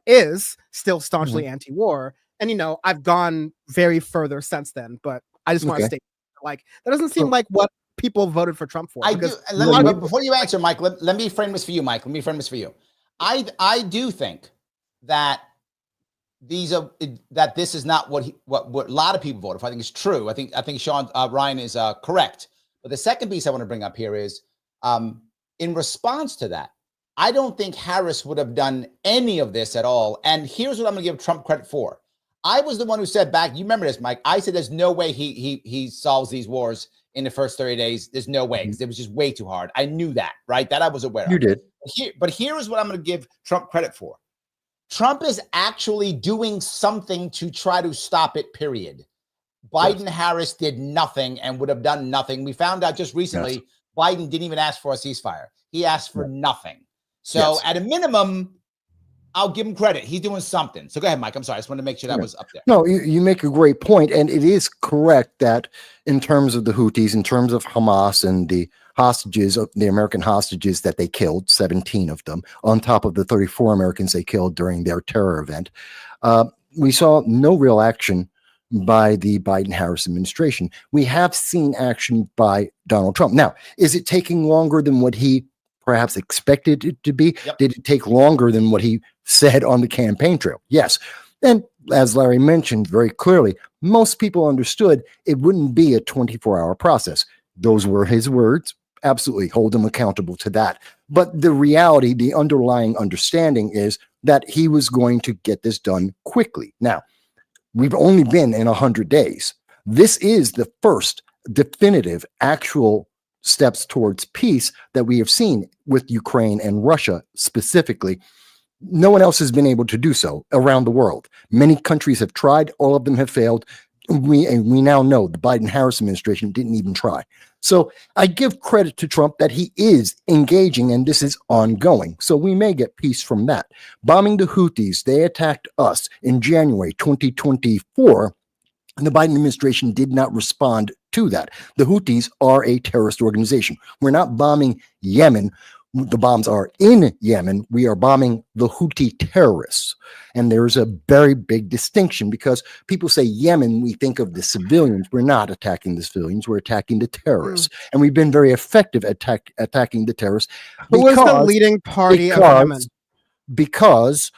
is still staunchly anti-war. And, I've gone very further since then, but I just want to state like, that doesn't seem like what people voted for Trump for. I do. Before you answer, Mike, let me frame this for you, Mike. Let me frame this for you. I do think that this is not what a lot of people voted for. I think it's true. I think Sean Ryan is correct. But the second piece I want to bring up here is in response to that, I don't think Harris would have done any of this at all. And here's what I'm going to give Trump credit for. I was the one who said back, you remember this, Mike? I said there's no way he solves these wars in the first 30 days. There's no way. It was just way too hard. I knew that, right? That I was aware of. You did. But here is what I'm going to give Trump credit for. Trump is actually doing something to try to stop it, period. Biden-Harris did nothing and would have done nothing. We found out just recently, Biden didn't even ask for a ceasefire. He asked for nothing. So at a minimum, I'll give him credit. He's doing something. So go ahead, Mike. I'm sorry. I just wanted to make sure that was up there. No, you make a great point. And it is correct that in terms of the Houthis, in terms of Hamas and the hostages, the American hostages that they killed, 17 of them, on top of the 34 Americans they killed during their terror event, we saw no real action by the Biden-Harris administration. We have seen action by Donald Trump. Now, is it taking longer than what he perhaps expected it to be? Did it take longer than what he said on the campaign trail? Yes. And as Larry mentioned very clearly, most people understood it wouldn't be a 24-hour process. Those were his words. Absolutely hold him accountable to that. But the reality, the underlying understanding is that he was going to get this done quickly. Now, we've only been in 100 days. This is the first definitive actual steps towards peace that we have seen with Ukraine and Russia specifically. No one else has been able to do so around the world. Many countries have tried. All of them have failed. We now know the Biden-Harris administration didn't even try. So I give credit to Trump that he is engaging, and this is ongoing. So we may get peace from that. Bombing the Houthis, they attacked us in January 2024, and the Biden administration did not respond to that. The Houthis are a terrorist organization. We're not bombing Yemen. The bombs are in Yemen. We are bombing the Houthi terrorists. And there's a very big distinction because people say Yemen, we think of the civilians. We're not attacking the civilians. We're attacking the terrorists. And we've been very effective at attacking the terrorists. Who was the leading party of Yemen? Because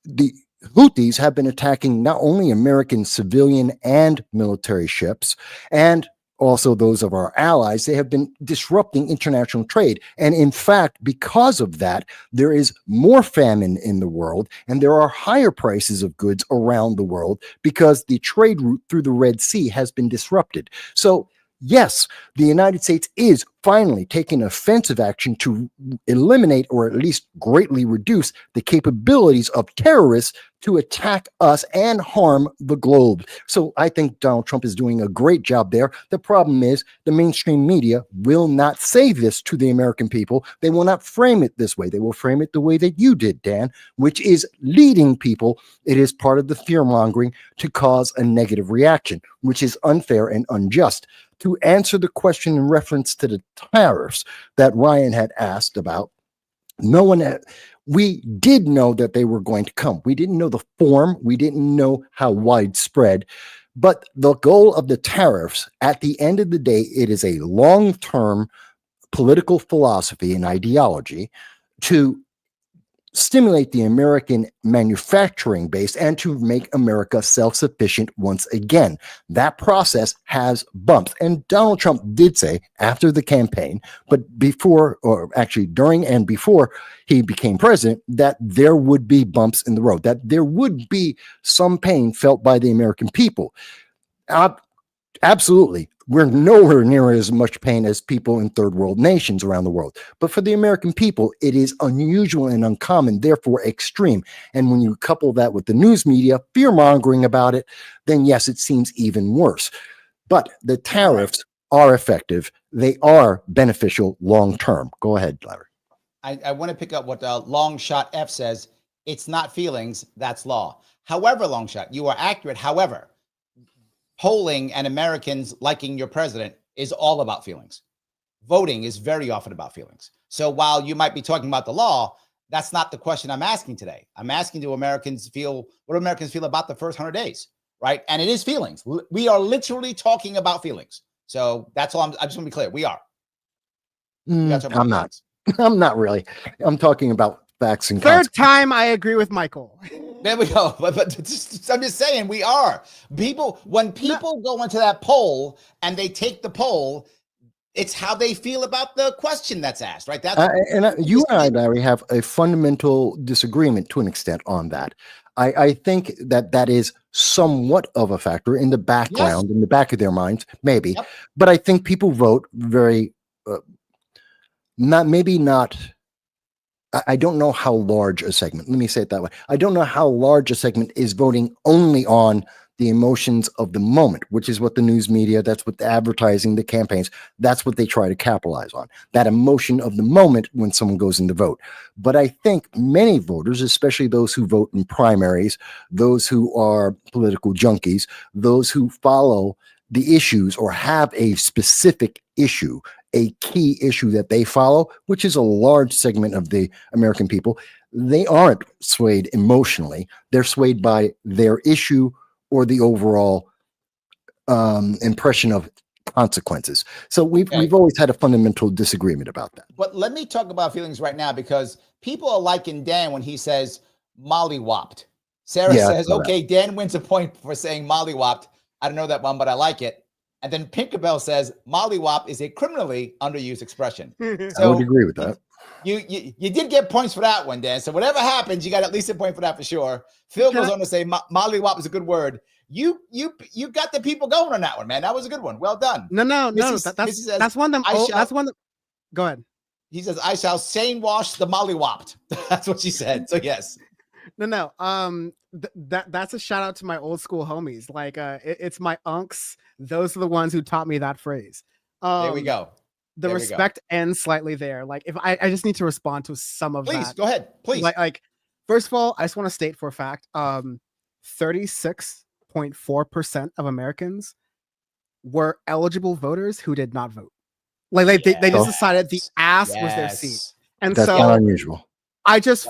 the Houthis have been attacking not only American civilian and military ships, and also those of our allies. They have been disrupting international trade. And in fact, because of that, there is more famine in the world, and there are higher prices of goods around the world because the trade route through the Red Sea has been disrupted. So yes, the United States is finally taking offensive action to eliminate or at least greatly reduce the capabilities of terrorists to attack us and harm the globe. So I think Donald Trump is doing a great job there. The problem is the mainstream media will not say this to the American people. They will not frame it this way. They will frame it the way that you did, Dan, which is leading people. It is part of the fear mongering to cause a negative reaction, which is unfair and unjust. To answer the question in reference to the tariffs that Ryan had asked about, we did know that they were going to come. We didn't know the form. We didn't know how widespread. But the goal of the tariffs, at the end of the day, it is a long-term political philosophy and ideology to stimulate the American manufacturing base and to make America self-sufficient once again. That process has bumps. And Donald Trump did say after the campaign, but before, or actually during and before he became president, that there would be bumps in the road, that there would be some pain felt by the American people. Absolutely. We're nowhere near as much pain as people in third world nations around the world. But for the American people, it is unusual and uncommon, therefore extreme. And when you couple that with the news media fear-mongering about it, then yes, it seems even worse. But the tariffs are effective. They are beneficial long-term. Go ahead, Larry. I want to pick up what Long Shot F says. It's not feelings, that's law. However, Long Shot, you are accurate. However, polling and Americans liking your president is all about feelings. Voting is very often about feelings. So while you might be talking about the law, that's not the question I'm asking today. I'm asking, what do Americans feel about the first 100 days, right? And it is feelings. We are literally talking about feelings. So that's all. I just want to be clear. We are. I'm not. I'm not really. I'm talking about facts and third time I agree with Michael. There we go. But I'm just saying we are. When people go into that poll and they take the poll, it's how they feel about the question that's asked, right? You and I, Larry, have a fundamental disagreement to an extent on that. I think that is somewhat of a factor in the background, in the back of their minds, maybe. Yep. But I think people vote very, I don't know how large a segment, let me say it that way. I don't know how large a segment is voting only on the emotions of the moment, which is what the news media, that's what the advertising, the campaigns, that's what they try to capitalize on, that emotion of the moment when someone goes in to vote. But I think many voters, especially those who vote in primaries, those who are political junkies, those who follow the issues or have a specific issue, a key issue that they follow, which is a large segment of the American people, they aren't swayed emotionally. They're swayed by their issue or the overall impression of consequences. So we've always had a fundamental disagreement about that. But let me talk about feelings right now, because people are liking Dan when he says mollywopped. Sarah says, okay, Dan wins a point for saying mollywopped. I don't know that one, but I like it. And then Pinkerbell says mollywop is a criminally underused expression. So I would agree with that. You did get points for that one, Dan. So whatever happens, you got at least a point for that for sure. Phil goes on to say mollywop is a good word. You got the people going on that one, man. That was a good one. Well done. No. That's one of them. That's one. Go ahead. He says, I shall sane wash the mollywopped. That's what she said. So yes. No. That's a shout out to my old school homies. Like it's my unks. Those are the ones who taught me that phrase. There we go. The respect ends slightly there. Like if I just need to respond to some of that. Please go ahead. Please. Like first of all, I just want to state for a fact, 36.4% of Americans were eligible voters who did not vote. Like they just decided the ass was their seat. And that's not unusual. I just,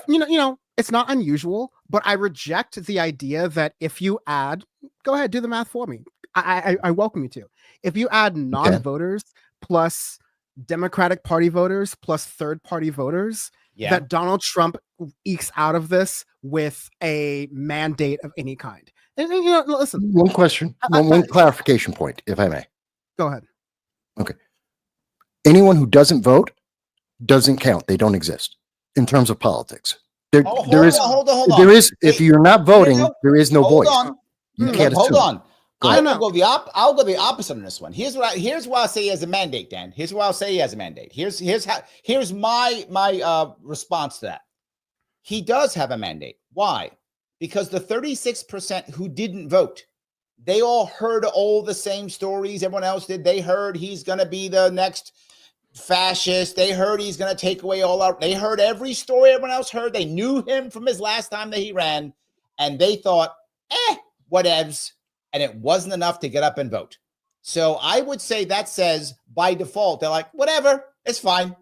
it's not unusual, but I reject the idea that if you add, go ahead, do the math for me. I welcome you to. If you add non-voters plus Democratic Party voters plus third-party voters, that Donald Trump ekes out of this with a mandate of any kind. And listen. One question, one clarification point, if I may. Go ahead. Okay. Anyone who doesn't vote doesn't count. They don't exist in terms of politics. Hold on. There is, if you're not voting, there is no voice. You can't hold assume. on. I'll go the opposite on this one. Here's why I'll say he has a mandate, Dan. Here's why I'll say he has a mandate. Here's my response to that. He does have a mandate. Why? Because the 36% who didn't vote, they all heard all the same stories everyone else did. They heard he's going to be the next fascist. They heard he's going to take away all our. They heard every story everyone else heard. They knew him from his last time that he ran, and they thought, whatevs. And it wasn't enough to get up and vote. So I would say that says by default, they're like, whatever, it's fine.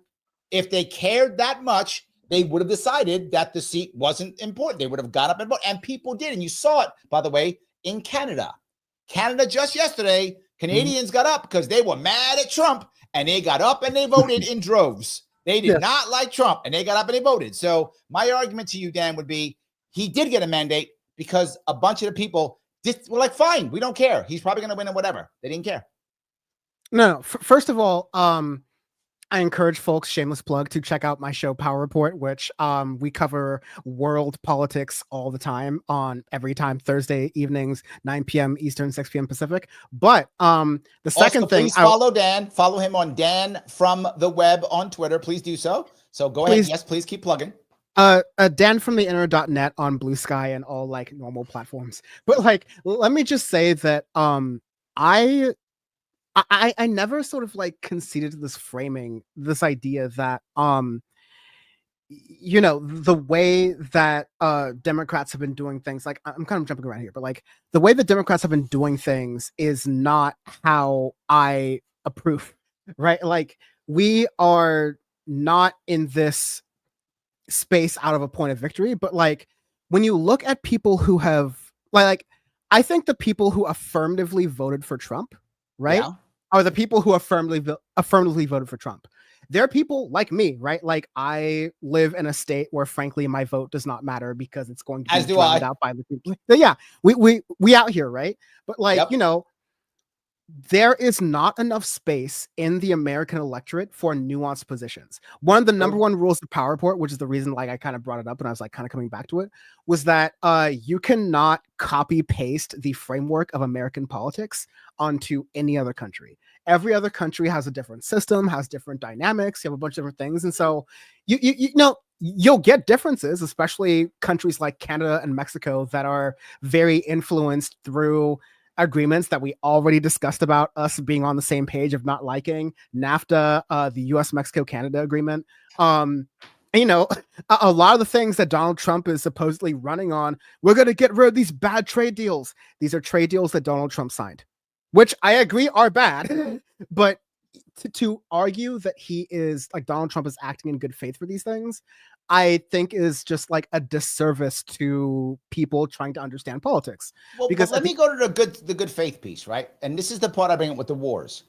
If they cared that much, they would have decided that the seat wasn't important. They would have got up and voted. And people did. And you saw it, by the way, in Canada. Canada just yesterday, Canadians got up because they were mad at Trump and they got up and they voted in droves. They did not like Trump and they got up and they voted. So my argument to you, Dan, would be he did get a mandate because a bunch of the people we're like, fine, we don't care. He's probably going to win or whatever. They didn't care. No. First of all, I encourage folks, shameless plug, to check out my show Power Report, which we cover world politics all the time on every time Thursday evenings, 9 p.m. Eastern, 6 p.m. Pacific. But the second thing, please follow Dan. Follow him on Dan from the Web on Twitter. Please do so. So go ahead. Yes, please keep plugging. Dan from the inner.net on Blue Sky and all like normal platforms. But like, let me just say that I never sort of like conceded to this framing, this idea that the way that Democrats have been doing things, like I'm kind of jumping around here, but like the way that Democrats have been doing things is not how I approve, right? Like we are not in this space out of a point of victory, but like when you look at people who have like I think the people who affirmatively voted for Trump, right, are the people who affirmatively voted for Trump. They're people like me, right? Like I live in a state where frankly my vote does not matter because it's going to be drowned out by the people. Yeah, we out here, right? But like there is not enough space in the American electorate for nuanced positions. One of the number one rules of Power Report, which is the reason like I kind of brought it up and I was like kind of coming back to it, was that you cannot copy paste the framework of American politics onto any other country. Every other country has a different system, has different dynamics, you have a bunch of different things. And so you'll get differences, especially countries like Canada and Mexico that are very influenced through agreements that we already discussed about us being on the same page of not liking NAFTA, the US Mexico Canada agreement. A lot of the things that Donald Trump is supposedly running on, we're going to get rid of these bad trade deals. These are trade deals that Donald Trump signed, which I agree are bad, but to argue that he is like Donald Trump is acting in good faith for these things, I think is just like a disservice to people trying to understand politics. Well, because let me go to the good faith piece, right? And this is the part I bring up with the wars.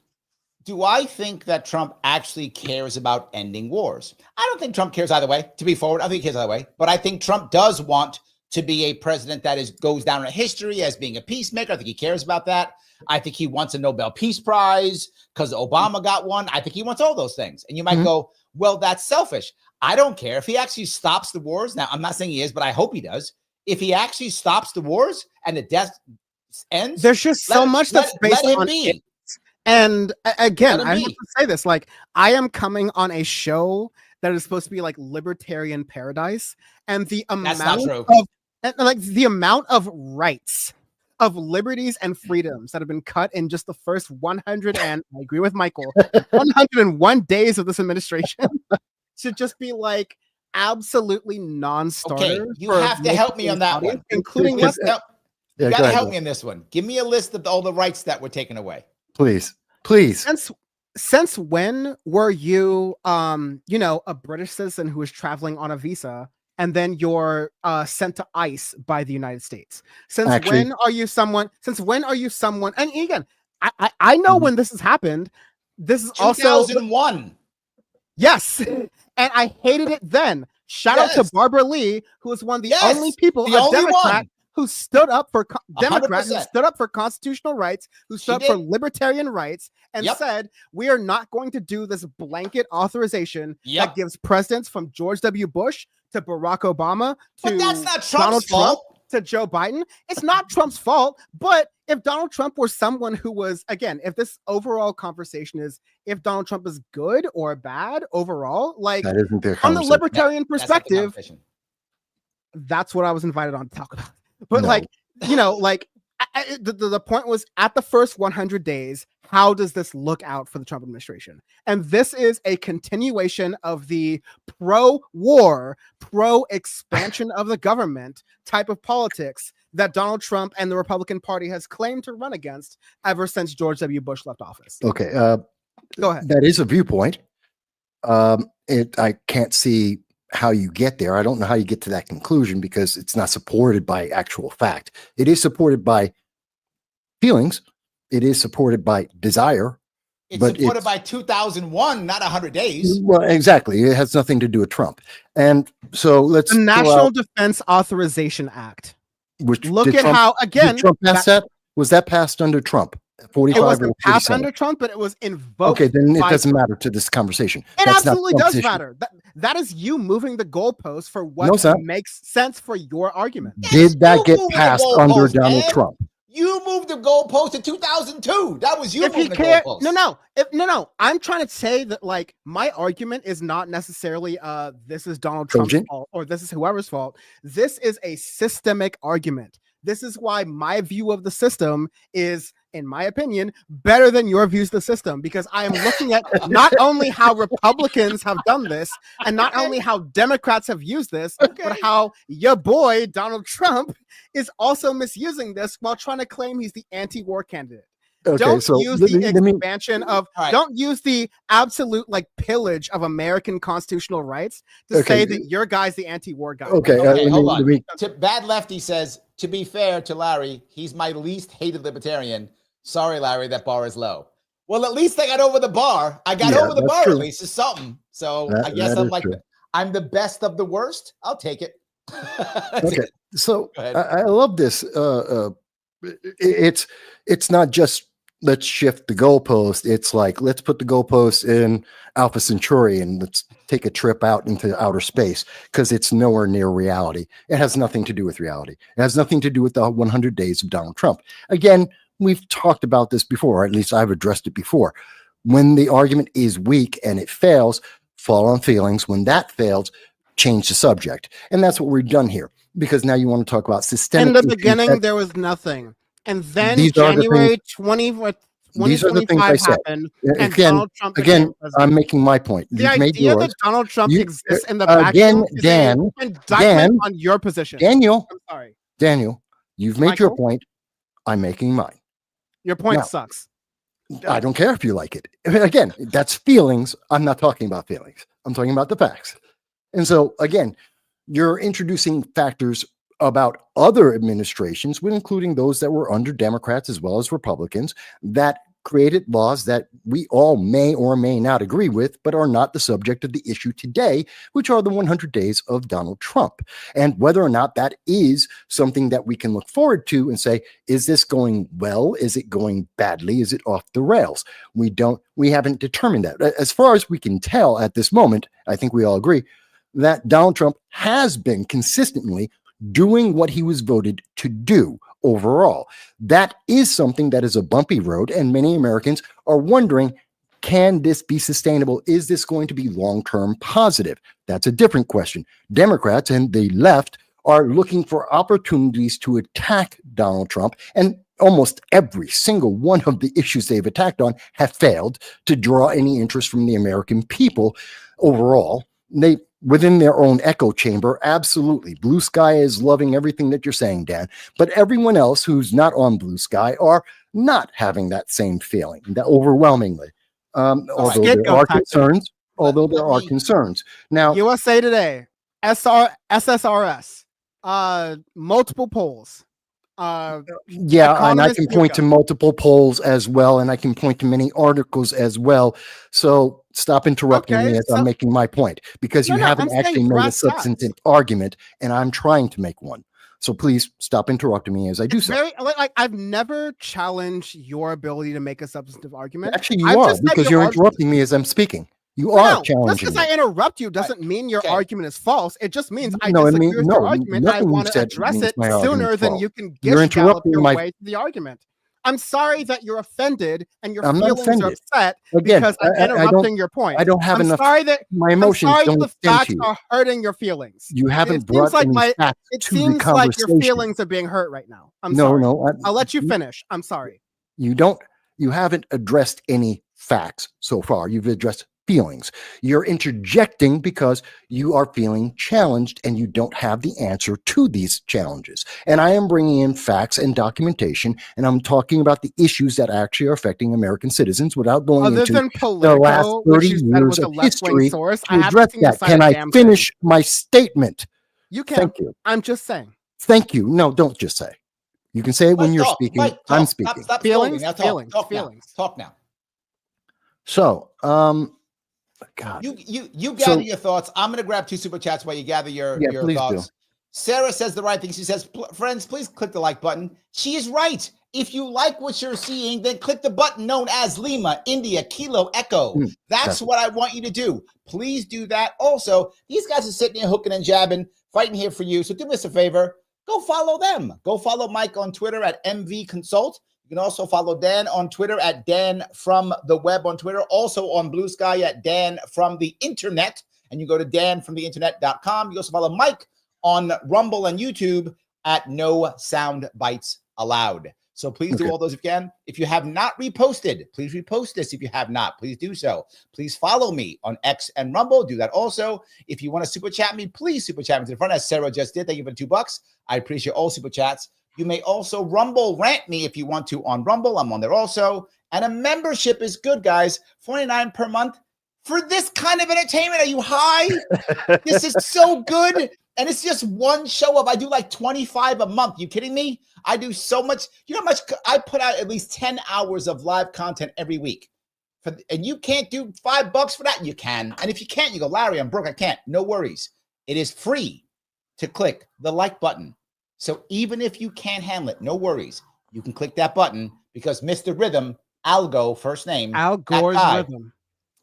Do I think that Trump actually cares about ending wars? I don't think Trump cares either way. To be forward, I think he cares either way. But I think Trump does want to be a president that goes down in history as being a peacemaker. I think he cares about that. I think he wants a Nobel Peace Prize because Obama got one. I think he wants all those things. And you might go, well, that's selfish. I don't care if he actually stops the wars. Now, I'm not saying he is, but I hope he does. If he actually stops the wars and the death ends, there's just so much that's based on it. And again, I have to say this, like, I am coming on a show that is supposed to be like libertarian paradise, and the amount of rights, of liberties and freedoms that have been cut in just the first 100, and I agree with Michael, 101 days of this administration should just be like absolutely non-starter. Okay, you have to help me on that one, including you got to help me on this one. Give me a list of all the rights that were taken away, please. Since when were you, a British citizen who was traveling on a visa, and then you're sent to ICE by the United States? When are you someone? And again, I know when this has happened. This is 2001. Also yes, and I hated it then. Shout out to Barbara Lee, who was one of the only people, a Democrat, who stood up for Democrats, who stood up for constitutional rights, who stood up for libertarian rights, and said, we are not going to do this blanket authorization that gives presidents from George W. Bush to Barack Obama to that's not Donald Trump to Joe Biden. It's not Trump's fault, but if Donald Trump were someone who was, again, if this overall conversation is if Donald Trump is good or bad overall, like on the libertarian perspective, that's what I was invited on to talk about. But the point was, at the first 100 days, how does this look out for the Trump administration? And this is a continuation of the pro-war, pro-expansion of the government type of politics that Donald Trump and the Republican Party has claimed to run against ever since George W. Bush left office. Okay. Go ahead. That is a viewpoint. I can't see how you get there. I don't know how you get to that conclusion because it's not supported by actual fact. It is supported by feelings. It is supported by desire. It's supported by 2001, not 100 days. Well, exactly. It has nothing to do with Trump. And so let's the National Defense Authorization Act. Which look at Trump, how again Trump passed that? Was that passed under Trump? 45 it wasn't passed under Trump, but it was invoked. Okay, then it doesn't matter to this conversation. It absolutely does matter. That is you moving the goalposts for what makes sense for your argument. Did that get passed under Donald Trump? You moved the goalpost in 2002. That was you moving the goalpost. No. I'm trying to say that, like, my argument is not necessarily this is Donald Trump's fault or this is whoever's fault. This is a systemic argument. This is why my view of the system is, in my opinion, better than your views of the system, because I am looking at not only how Republicans have done this and not only how Democrats have used this, but how your boy, Donald Trump, is also misusing this while trying to claim he's the anti-war candidate. Don't use the expansion of, don't use the absolute pillage of American constitutional rights to say that your guy's the anti-war guy. Okay, hold on. Bad Lefty says, to be fair to Larry, he's my least hated libertarian. Sorry, Larry, that bar is low. Well, at least I got over the bar. I got over the bar, at least. It's something. So I guess I'm the best of the worst. I'll take it. Okay. So I love this. It's not just let's shift the goalpost. It's like, let's put the goalpost in Alpha Centauri and let's take a trip out into outer space, because it's nowhere near reality. It has nothing to do with reality. It has nothing to do with the 100 days of Donald Trump. Again, we've talked about this before, or at least I've addressed it before. When the argument is weak and it fails, fall on feelings. When that fails, change the subject. And that's what we've done here, because now you want to talk about systemic. In the beginning, there was nothing. And then January 2025 happened. And Donald Trump I'm making my point. The idea that Donald Trump exists in the background is an indictment on your position. Daniel, I'm sorry. Daniel, you've made your point. I'm making mine. Your point sucks. I don't care if you like it. Again, that's feelings. I'm not talking about feelings. I'm talking about the facts. And so, again, you're introducing factors about other administrations, including those that were under Democrats as well as Republicans, that created laws that we all may or may not agree with, but are not the subject of the issue today, which are the 100 days of Donald Trump. And whether or not that is something that we can look forward to and say, is this going well? Is it going badly? Is it off the rails? We haven't determined that. As far as we can tell at this moment, I think we all agree, that Donald Trump has been consistently doing what he was voted to do overall. That is something that is a bumpy road, and many Americans are wondering, can this be sustainable? Is this going to be long-term positive? That's a different question. Democrats and the left are looking for opportunities to attack Donald Trump, and almost every single one of the issues they've attacked on have failed to draw any interest from the American people overall. They, within their own echo chamber, absolutely. Blue Sky is loving everything that you're saying, Dan, but everyone else who's not on Blue Sky are not having that same feeling, that overwhelmingly. Although there are concerns. Now, USA Today, SSRS, multiple polls. Yeah, and I can point to multiple polls as well, and I can point to many articles as well. So stop interrupting me as I'm making my point, because you haven't actually made a substantive argument, and I'm trying to make one. So please stop interrupting me as I do so. I've never challenged your ability to make a substantive argument. Actually, you are, because you're interrupting me as I'm speaking. You are challenging. Just because I interrupt you doesn't mean your argument is false. It just means I disagree with your argument. I want to address it sooner than you can gallop your way to the argument. I'm sorry that you're offended and your feelings are upset because I'm interrupting your point. I don't have enough. Sorry that my emotions don't the facts are hurting your feelings. You haven't brought any facts to the conversation. It seems like your feelings are being hurt right now. I'm sorry. I'll let you finish. I'm sorry. You haven't addressed any facts so far. You've addressed feelings. You're interjecting because you are feeling challenged and you don't have the answer to these challenges. And I am bringing in facts and documentation, and I'm talking about the issues that actually are affecting American citizens without going into the last 30 years of history to address that. Can I finish my statement? You can. Thank you. I'm just saying. Thank you. No, don't just say. You can say it when you're speaking. I'm speaking. Stop feelings. Talk now. So, God. You gather your thoughts. I'm going to grab 2 super chats while you gather your thoughts. Do. Sarah says the right thing. She says, friends, please click the like button. She is right. If you like what you're seeing, then click the button known as Lima, India, Kilo, Echo. That's what I want you to do. Please do that. Also, these guys are sitting here hooking and jabbing, fighting here for you. So do us a favor. Go follow them. Go follow Mike on Twitter at MV Consult. You can also follow Dan on Twitter at Dan from the web on Twitter. Also on Blue Sky at Dan from the internet. And you go to danfromtheinternet.com. You also follow Mike on Rumble and YouTube at No Sound Bites Allowed. So please do all those if you can. If you have not reposted, please repost this. If you have not, please do so. Please follow me on X and Rumble. Do that also. If you want to super chat me, please super chat me to the front, as Sarah just did. Thank you for $2. I appreciate all super chats. You may also Rumble rant me if you want to on Rumble. I'm on there also. And a membership is good, guys. $49 per month for this kind of entertainment. Are you high? This is so good. And it's just one show up. I do like 25 a month. You kidding me? I do so much. You know how much I put out? At least 10 hours of live content every week. And you can't do $5 for that? You can. And if you can't, you go, Larry, I'm broke. I can't. No worries. It is free to click the like button. So even if you can't handle it, no worries. You can click that button because Mr. Rhythm, Algo, first name. Al Gore's Rhythm.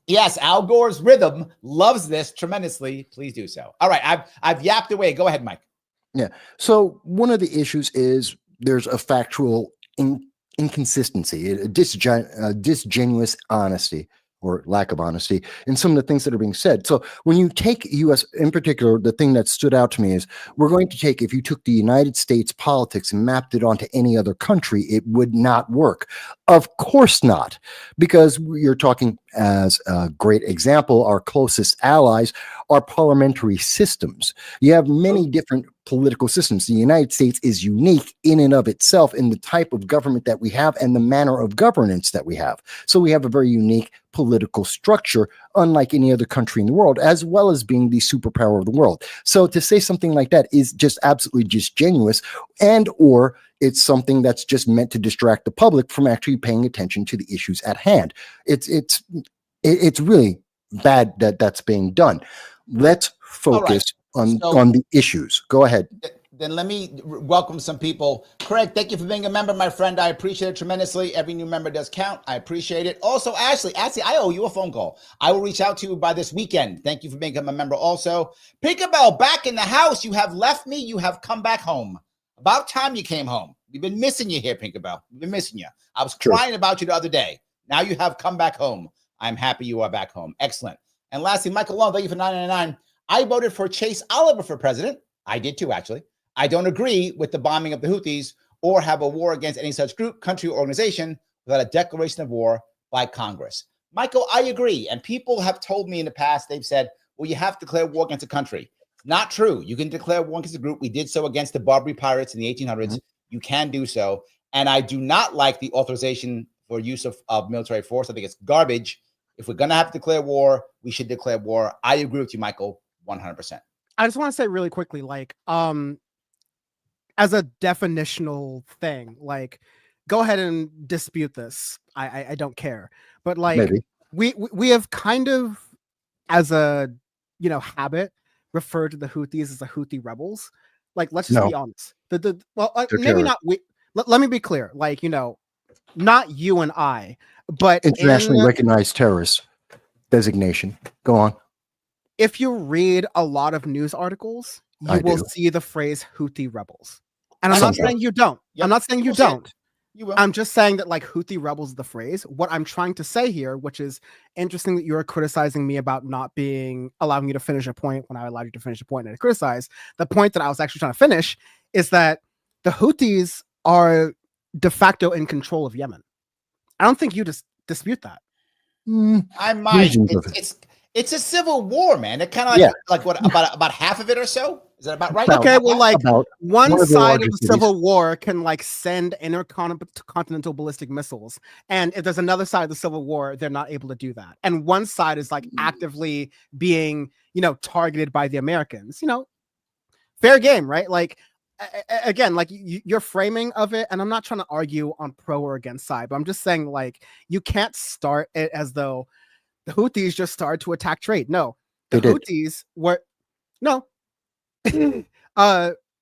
Yes, Al Gore's Rhythm loves this tremendously. Please do so. All right, I've yapped away. Go ahead, Mike. Yeah. So one of the issues is there's a factual inconsistency, a disgenuous honesty or lack of honesty in some of the things that are being said. So when you take U.S. in particular, the thing that stood out to me is if you took the United States politics and mapped it onto any other country, it would not work. Of course not, because you're talking, as a great example, our closest allies are parliamentary systems. You have many different political systems. The United States is unique in and of itself in the type of government that we have and the manner of governance that we have. So we have a very unique political structure, unlike any other country in the world, as well as being the superpower of the world. So to say something like that is just absolutely disgenuous, and or it's something that's just meant to distract the public from actually paying attention to the issues at hand. It's really bad that that's being done. Let's focus on the issues. Go ahead. then let me welcome some people. Craig, thank you for being a member, my friend. I appreciate it tremendously. Every new member does count. I appreciate it. Also, Ashley, I owe you a phone call. I will reach out to you by this weekend. Thank you for being a member also. Pinkabell, back in the house. You have left me. You have come back home. About time you came home. We've been missing you here, Pinkabell. We've been missing you. I was crying about you the other day. Now you have come back home. I'm happy you are back home. Excellent. And lastly, Michael Long, thank you for $9.99. I voted for Chase Oliver for president. I did too, actually. I don't agree with the bombing of the Houthis or have a war against any such group, country, or organization without a declaration of war by Congress. Michael, I agree. And people have told me in the past, they've said, well, you have to declare war against a country. Not true. You can declare war against a group. We did so against the Barbary pirates in the 1800s. Mm-hmm. You can do so. And I do not like the authorization for use of military force. I think it's garbage. If we're going to have to declare war, we should declare war. I agree with you, Michael, 100%. I just want to say really quickly, like, as a definitional thing, like, go ahead and dispute this. I don't care. But like, we have kind of, as a habit, referred to the Houthis as the Houthi rebels. Like, let's just be honest. Maybe not. Let me be clear. Like, not you and I, but internationally recognized terrorist designation. Go on. If you read a lot of news articles, you will see the phrase Houthi rebels. And I'm not saying you don't. Yep. I'm not saying you don't. You will. I'm just saying that, like, Houthi rebels is the phrase. What I'm trying to say here, which is interesting that you're criticizing me about not allowing you to finish a point when I allowed you to finish a point and I criticize. The point that I was actually trying to finish is that the Houthis are de facto in control of Yemen. I don't think you just dispute that. I might. It's a civil war, man. It kind of like what about half of it or so? Is that about right? Okay, well, like one side of the civil war can like send intercontinental ballistic missiles, and if there's another side of the civil war, they're not able to do that. And one side is like actively being, targeted by the Americans. Fair game, right? Like, again, like your framing of it, and I'm not trying to argue on pro or against side, but I'm just saying, like, you can't start it as though the Houthis just started to attack trade. No, the Houthis were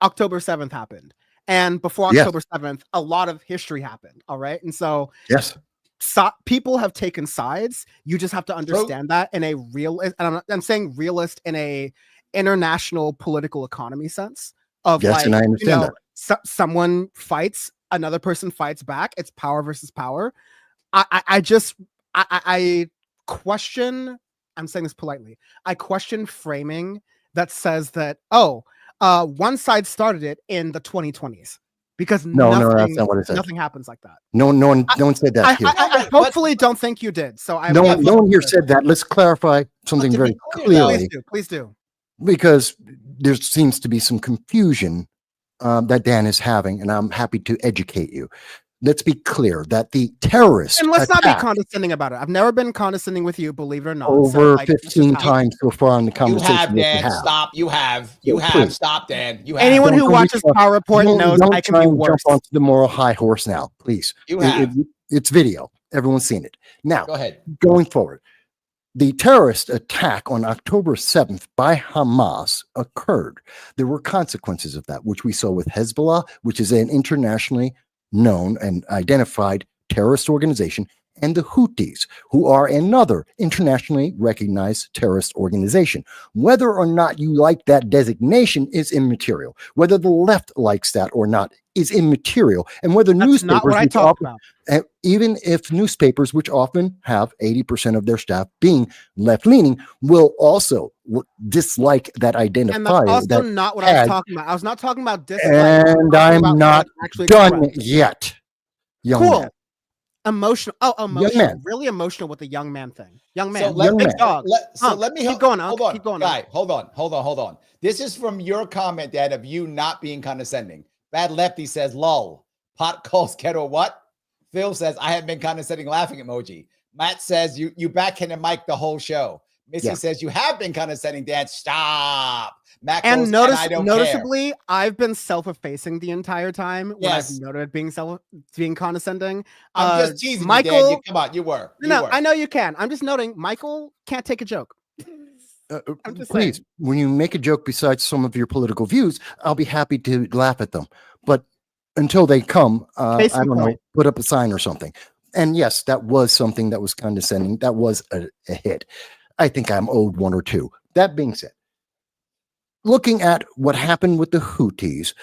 October 7th happened, and before October 7th, a lot of history happened. All right, and so people have taken sides. You just have to understand that in a real, and I'm saying realist in a international political economy sense. Of and I understand that someone fights, another person fights back. It's power versus power. I question. I'm saying this politely. I question framing that says that one side started it in the 2020s because that's not what it said. Nothing happens like that. No one said that. I hopefully don't think you did. So no one here said that. Let's clarify something very clearly. Please do. Because there seems to be some confusion that Dan is having, and I'm happy to educate you. Let's be clear that the terrorists and let's not be condescending about it. I've never been condescending with you, believe it or not. Over 15 times so far in the conversation. You have, Dan. Stop. You have. Stop, Dan. You have. Anyone who watches Power Report knows I can be worse. Jump onto the moral high horse now, please. You have. It's video. Everyone's seen it. Now, go ahead. Going forward. The terrorist attack on October 7th by Hamas occurred. There were consequences of that, which we saw with Hezbollah, which is an internationally known and identified terrorist organization, and the Houthis, who are another internationally recognized terrorist organization. Whether or not you like that designation is immaterial. Whether the left likes that or not is immaterial. And whether even if newspapers, which often have 80% of their staff being left-leaning, will also dislike that identifier. And that's also not what I was talking about. I was not talking about dislike. And I'm not done yet. Cool. Emotional. Emotional. Really emotional with the young man thing. Young man. Big dog. Let me keep going. Hold on. Keep going. Guy, hold on. This is from your comment, Dad, of you not being condescending. Bad Lefty says, lol. Pot calls kettle what? Phil says, I haven't been condescending, laughing emoji. Matt says, you backhanded Mike the whole show. Missy says, you have been condescending, Dad. Stop. Matt and goes, noticeably, I've been self-effacing the entire time when I've noted being condescending. I'm just teasing Michael, you, Dan. Come on, you were. I know you can. I'm just noting Michael can't take a joke. Please, when you make a joke besides some of your political views, I'll be happy to laugh at them. But until they come, I don't know, put up a sign or something. And yes, that was something that was condescending. That was a hit. I think I'm owed one or two. That being said, looking at what happened with the Houthis,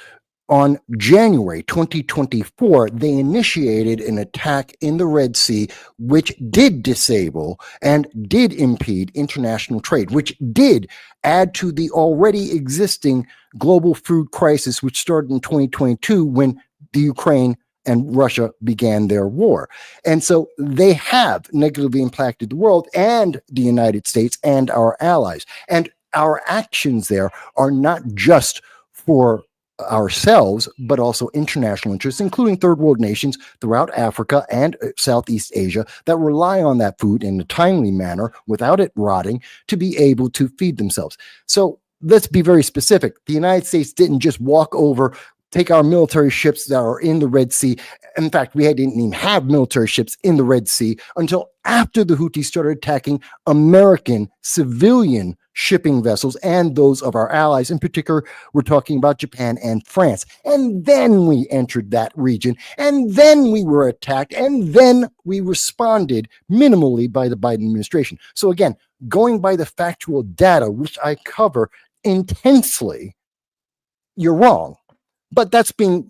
on January 2024, they initiated an attack in the Red Sea, which did disable and did impede international trade, which did add to the already existing global food crisis, which started in 2022 when the Ukraine and Russia began their war. And so they have negatively impacted the world and the United States and our allies. And our actions there are not just for ourselves, but also international interests, including third world nations throughout Africa and Southeast Asia that rely on that food in a timely manner without it rotting to be able to feed themselves. So let's be very specific. The United States didn't just walk over, take our military ships that are in the Red Sea. In fact, we didn't even have military ships in the Red Sea until after the Houthis started attacking American civilian shipping vessels and those of our allies. In particular, we're talking about Japan and France. And then we entered that region, and then we were attacked, and then we responded minimally by the Biden administration. So again, going by the factual data, which I cover intensely, you're wrong. But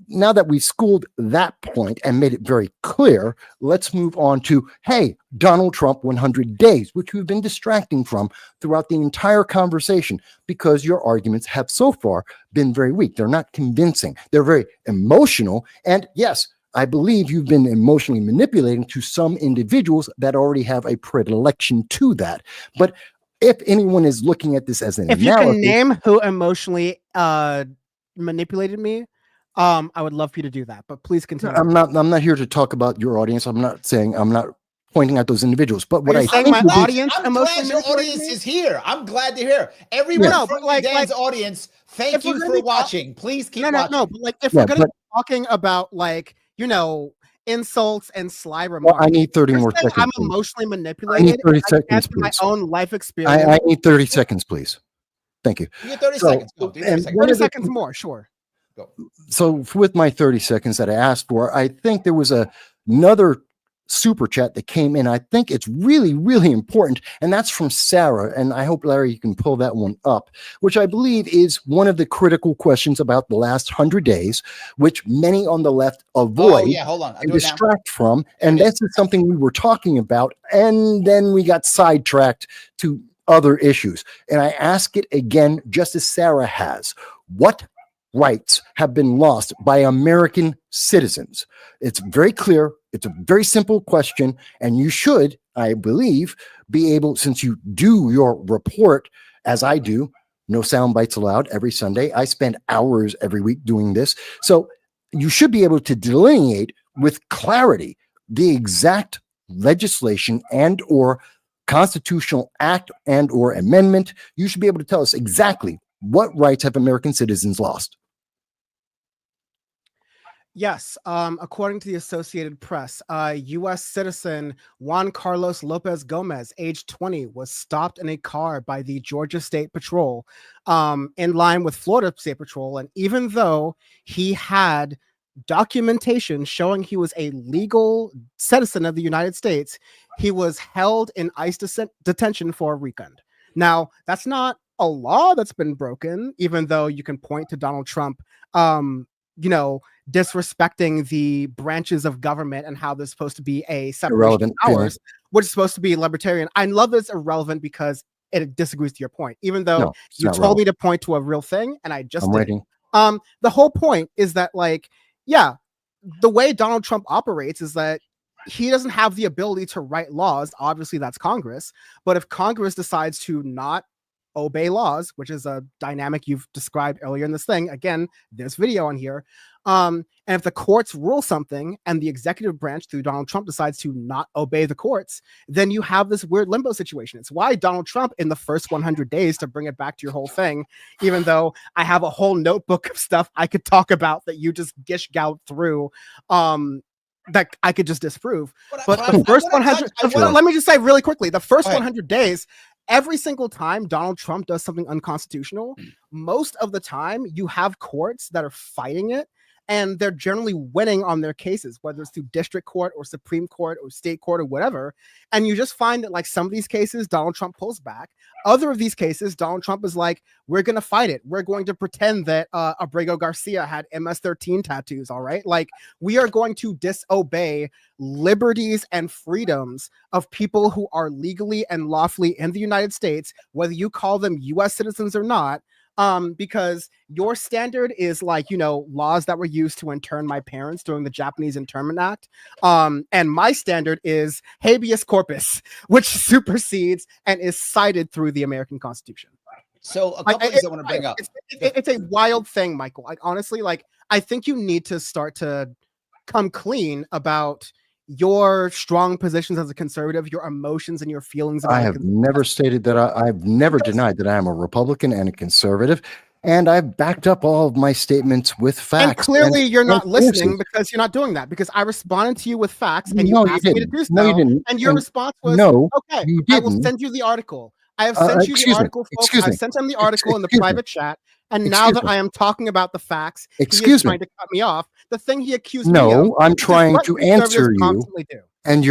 now that we've schooled that point and made it very clear, let's move on to, hey, Donald Trump 100 days, which we've been distracting from throughout the entire conversation because your arguments have so far been very weak. They're not convincing. They're very emotional. And yes, I believe you've been emotionally manipulating to some individuals that already have a predilection to that. But if anyone is looking at this as an analysis, you can name who emotionally manipulated me, I would love for you to do that, but please continue. I'm not here to talk about your audience. I'm not pointing at those individuals. But what I think my audience, I'm glad your audience is here. I'm glad to hear everyone from Dan's audience. Thank you for watching. Please keep watching. No, but like if we're going to be talking about insults and sly remarks, I need 30 more seconds. I'm emotionally manipulated. I need 30 seconds, please. My own life experience. I need 30 seconds, please. Thank you. You get 30 seconds. Go. 30 seconds more, sure. Go. So with my 30 seconds that I asked for, I think there was another super chat that came in. I think it's really, really important. And that's from Sarah. And I hope, Larry, you can pull that one up, which I believe is one of the critical questions about the last 100 days, which many on the left avoid and distract from. And this is something we were talking about. And then we got sidetracked to other issues. And I ask it again, just as Sarah has. What rights have been lost by American citizens? It's very clear. It's a very simple question. And you should, I believe, be able, since you do your report as I do, no sound bites allowed every Sunday. I spend hours every week doing this. So you should be able to delineate with clarity the exact legislation and or constitutional act and or amendment. You should be able to tell us exactly what rights have American citizens lost. Yes, according to the Associated Press, U.S. citizen Juan Carlos Lopez Gomez, age 20, was stopped in a car by the Georgia State Patrol in line with Florida State Patrol. And even though he had documentation showing he was a legal citizen of the United States, he was held in ICE detention for a weekend. Now, that's not a law that's been broken, even though you can point to Donald Trump, disrespecting the branches of government and how there's supposed to be a separation of powers, which is supposed to be libertarian. I love that it's irrelevant because it disagrees to your point, even though you told me to point to a real thing and I just did. The whole point is that, the way Donald Trump operates is that he doesn't have the ability to write laws. Obviously, that's Congress. But if Congress decides to not obey laws, which is a dynamic you've described earlier in this thing, again, there's video on here. And if the courts rule something and the executive branch through Donald Trump decides to not obey the courts, then you have this weird limbo situation. It's why Donald Trump in the first 100 days, to bring it back to your whole thing, even though I have a whole notebook of stuff I could talk about that you just gish galloped through, that I could just disprove. But the first 100, let me just say really quickly, the first 100 days, every single time Donald Trump does something unconstitutional, most of the time you have courts that are fighting it, and they're generally winning on their cases, whether it's through district court or Supreme Court or state court or whatever. And you just find that like some of these cases, Donald Trump pulls back. Other of these cases, Donald Trump is like, we're going to fight it. We're going to pretend that Abrego Garcia had MS-13 tattoos. All right. Like, we are going to disobey liberties and freedoms of people who are legally and lawfully in the United States, whether you call them US citizens or not. Because your standard is like, you know, laws that were used to intern my parents during the Japanese Internment Act. And my standard is habeas corpus, which supersedes and is cited through the American Constitution. So a couple things I want to bring up. It's a wild thing, Michael. Like, honestly, like, I think you need to start to come clean about your strong positions as a conservative, your emotions and your feelings. I have never stated that. I've never denied that I am a Republican and a conservative, and I've backed up all of my statements with facts. And clearly, you're not listening because you're not doing that. Because I responded to you with facts, and you asked me to do so. No, you didn't. And your response was, "No, okay, you didn't. I will send you the article. I have sent you the article, folks. I sent him the article in the private chat. And now that I am talking about the facts, he is trying to cut me off. The thing he accused me of. No, I'm trying to answer you. And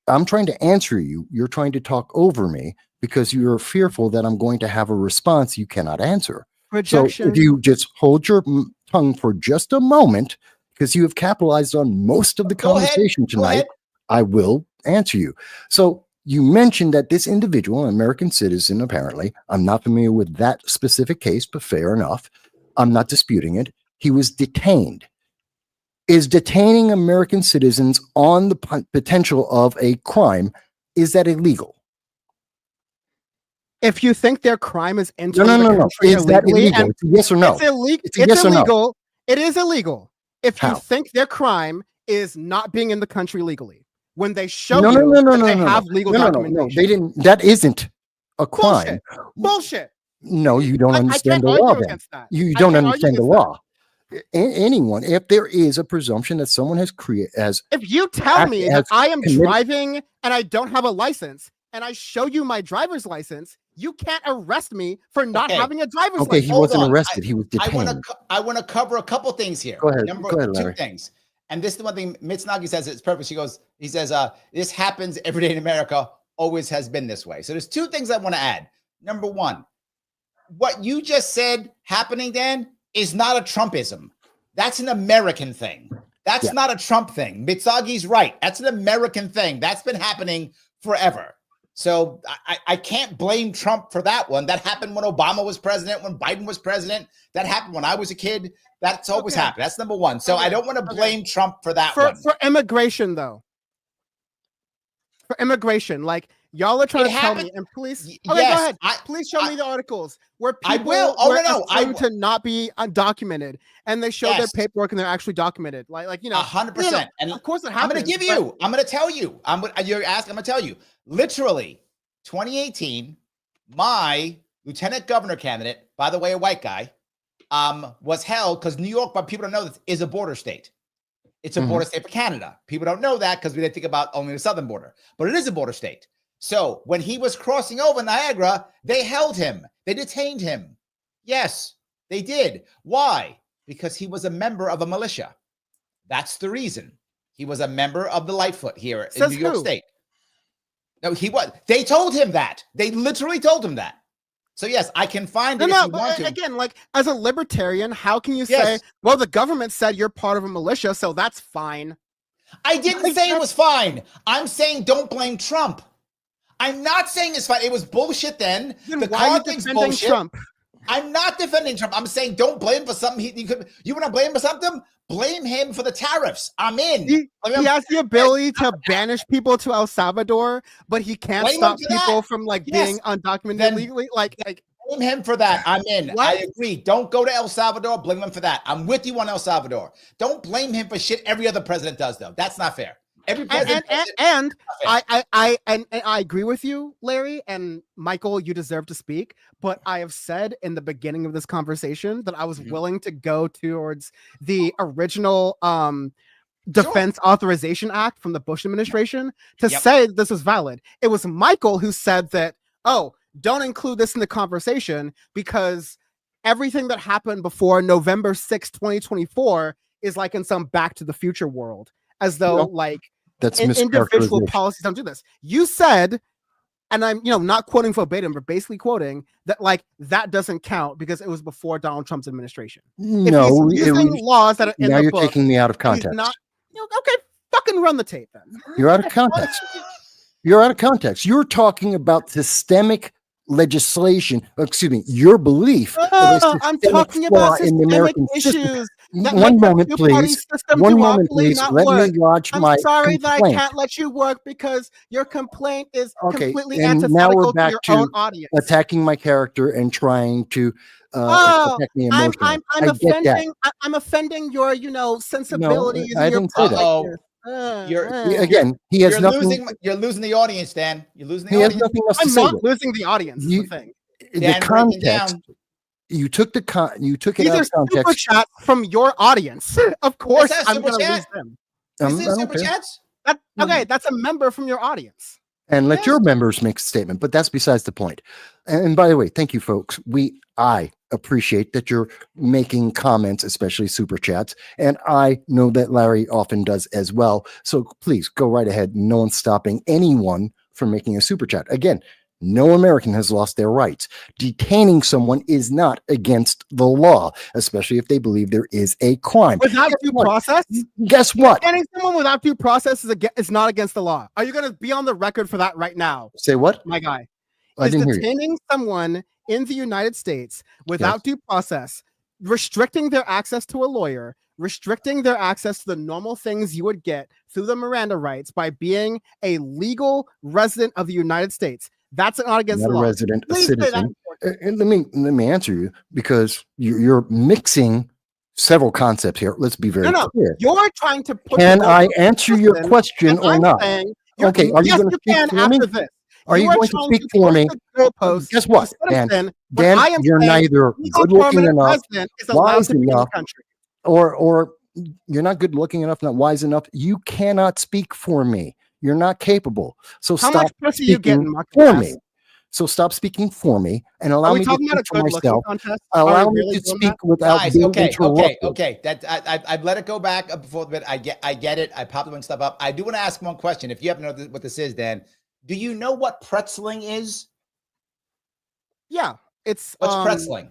I'm trying to answer you. You're trying to talk over me because you're fearful that I'm going to have a response you cannot answer. Rejection. So if you just hold your tongue for just a moment, because you have capitalized on most of the conversation tonight, I will answer you. So you mentioned that this individual, an American citizen, apparently, I'm not familiar with that specific case, but fair enough. I'm not disputing it. He was detained. Is detaining American citizens on the potential of a crime, is that illegal? If you think their crime is entering no. Is that illegal? Yes or no? It's illegal. It's illegal. It is illegal. If you think their crime is not being in the country legally. When they show they have legal documentation. No, they didn't. That isn't a crime. Bullshit. No, you don't understand the law. Then you don't understand the law. Anyone, if there is a presumption that someone has created, if you tell me that I am driving and I don't have a license, and I show you my driver's license, you can't arrest me for not having a driver's license. Okay, he wasn't arrested. He was detained. I want to cover a couple things here. Go ahead. Go ahead, Larry. Two things. And this is the one thing Mitsunaga says it's purpose. He says, this happens every day in America, always has been this way. So there's two things I want to add. Number one, what you just said happening, Dan, is not a Trumpism. That's an American thing. That's not a Trump thing. Mitsunagi's right. That's an American thing. That's been happening forever. So I can't blame Trump for that one. That happened when Obama was president, when Biden was president. That happened when I was a kid. That's always happened. That's number one. So I don't want to blame Trump for that one. For immigration, though. For immigration, like y'all are trying to tell me, and please, go ahead. Please show me the articles where people were assumed to not be undocumented, and they show their paperwork and they're actually documented. Like you know, 100%. And of course it happens. I'm going to tell you. You're asking. I'm going to tell you. Literally, 2018, my lieutenant governor candidate, by the way, a white guy, was held because New York, but people don't know this, is a border state. It's a border state for Canada. People don't know that because they think about only the southern border, but it is a border state. So when he was crossing over Niagara, they held him. They detained him. Yes, they did. Why? Because he was a member of a militia. That's the reason. He was a member of the Lightfoot here in New York State. No, he was. They told him that. They literally told him that. So yes, I can find it if you want to. Again, like as a libertarian, how can you say, well, the government said you're part of a militia, so that's fine? I didn't say it was fine. I'm saying don't blame Trump. I'm not saying it's fine. It was bullshit then. The why are you defending Trump? I'm not defending Trump. I'm saying don't blame him for something. You want to blame him for something? Blame him for the tariffs. I'm in. He has the ability to banish people to El Salvador, but he can't stop people from being undocumented legally. Like blame him for that. I'm in. What? I agree. Don't go to El Salvador. Blame him for that. I'm with you on El Salvador. Don't blame him for shit every other president does, though. That's not fair. Every president I agree with you, Larry, and Michael, you deserve to speak, but I have said in the beginning of this conversation that I was willing to go towards the original Defense Authorization Act from the Bush administration to say this was valid. It was Michael who said that, oh, don't include this in the conversation because everything that happened before November 6th, 2024 is like in some Back to the Future world, as though like that's individual policies don't do this. You said, and I'm not quoting verbatim, but basically quoting that like that doesn't count because it was before Donald Trump's administration. No, if he's using laws that are in now the you're book, taking me out of context. not, okay, fucking run the tape then. You're out of context. You're out of context. You're talking about systemic legislation. Excuse me, your belief. I'm talking about systemic issues. One moment, please. One moment, please. Let me lodge my complaint. I'm sorry that I can't let you work because your complaint is completely antithetical to your own audience. Attacking my character and trying to attack me emotionally. I'm offending your, sensibilities. No, I didn't say that. He has nothing. You're losing the audience, Dan. You're losing the audience. Has nothing else I'm not losing the audience. The thing. The context. You took it out of context. Super chats from your audience. Of course, I'm going to lose them. Super chats? Okay, that's a member from your audience. And let your members make a statement, but that's besides the point. And by the way, thank you, folks. I appreciate that you're making comments, especially super chats. And I know that Larry often does as well. So please go right ahead. No one's stopping anyone from making a super chat. Again, no American has lost their rights. Detaining someone is not against the law, especially if they believe there is a crime. Without due process? Guess what? Detaining someone without due process is not against the law. Are you going to be on the record for that right now? Say what? My guy. I didn't hear you. Detaining someone in the United States without due process, restricting their access to a lawyer, restricting their access to the normal things you would get through the Miranda rights by being a legal resident of the United States. That's not against the law. Resident, a citizen. And let me answer you because you're mixing several concepts here. Let's be very clear. You're trying to put. Can I answer your question or not? Okay. Are you going to speak for me? This. Are you going to speak for me? Guess what, Dan? Dan, you're neither good looking enough, wise enough, or you're not good looking enough, not wise enough. You cannot speak for me. You're not capable. So stop speaking for me. So stop speaking for me and allow me to speak for myself. Allow me to speak without being interrupted. Okay. I've let it go back before a bit. I get it. I popped one stuff up. I do want to ask one question. If you happen to know what this is, Dan, do you know what pretzeling is? Yeah, what's pretzeling?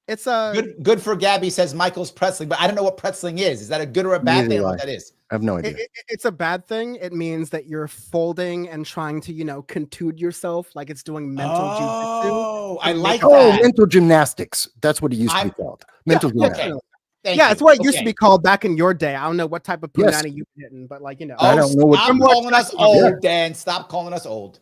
It's a good for Gabby says Michael's pretzeling, but I don't know what pretzeling is. Is that a good or a bad thing? What that is? I have no idea. It's a bad thing. It means that you're folding and trying to, contude yourself like it's doing mental jujitsu. Oh, I like that. Mental gymnastics. That's what it used to be called. Mental gymnastics. Okay. It's what it used to be called back in your day. I don't know what type of punani you've hitting, but I don't know what. Stop calling us old, Dan. Stop calling us old.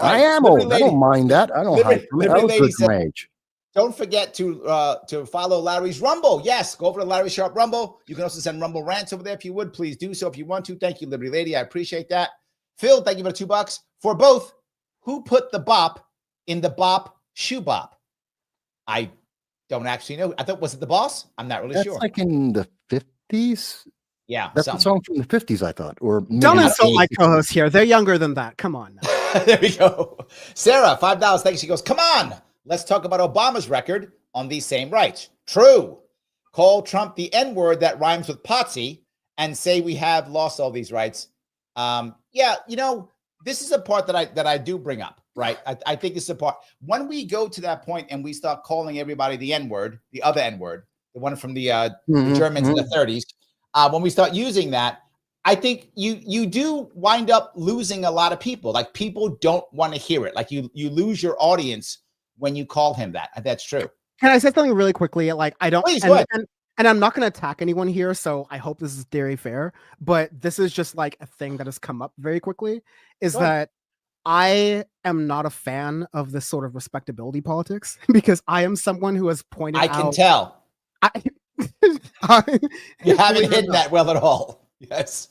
I am old. I don't mind that. I don't hide from it. I was good for my age. Don't forget to follow Larry's Rumble. Yes, go over to Larry Sharpe Rumble. You can also send Rumble rants over there if you would. Please do so if you want to. Thank you, Liberty Lady. I appreciate that. Phil, thank you for the $2 for both. Who put the bop in the bop shoe bop? I don't actually know. I thought, was it the boss? I'm not really sure. That's like in the 50s. Yeah, that's a song from the 50s, I thought. Or don't insult my co-hosts here. They're younger than that. Come on. There we go. Sarah, $5. Thanks. She goes, come on. Let's talk about Obama's record on these same rights. True. Call Trump the N-word that rhymes with Potsy and say we have lost all these rights. This is a part that I do bring up, right? I think this is a part. When we go to that point and we start calling everybody the N-word, the other N-word, the one from the Germans in the 30s, when we start using that, I think you do wind up losing a lot of people. Like, people don't want to hear it. Like, you lose your audience when you call him that. That's true. Can I say something really quickly? Like, I don't. Please, and I'm not going to attack anyone here, so I hope this is very fair. But this is just like a thing that has come up very quickly. Is that I am not a fan of this sort of respectability politics because I am someone who has pointed out. I can tell. You haven't hidden that well at all. Yes.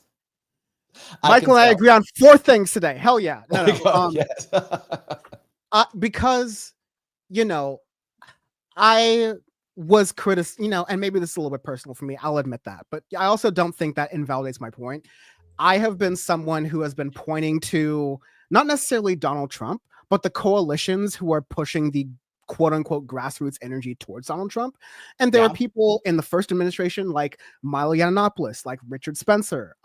Michael and I agree on 4 things today. Hell yeah. No. Yes. Because, I was and maybe this is a little bit personal for me. I'll admit that. But I also don't think that invalidates my point. I have been someone who has been pointing to not necessarily Donald Trump, but the coalitions who are pushing the quote unquote grassroots energy towards Donald Trump. And there are people in the first administration like Milo Yiannopoulos, like Richard Spencer.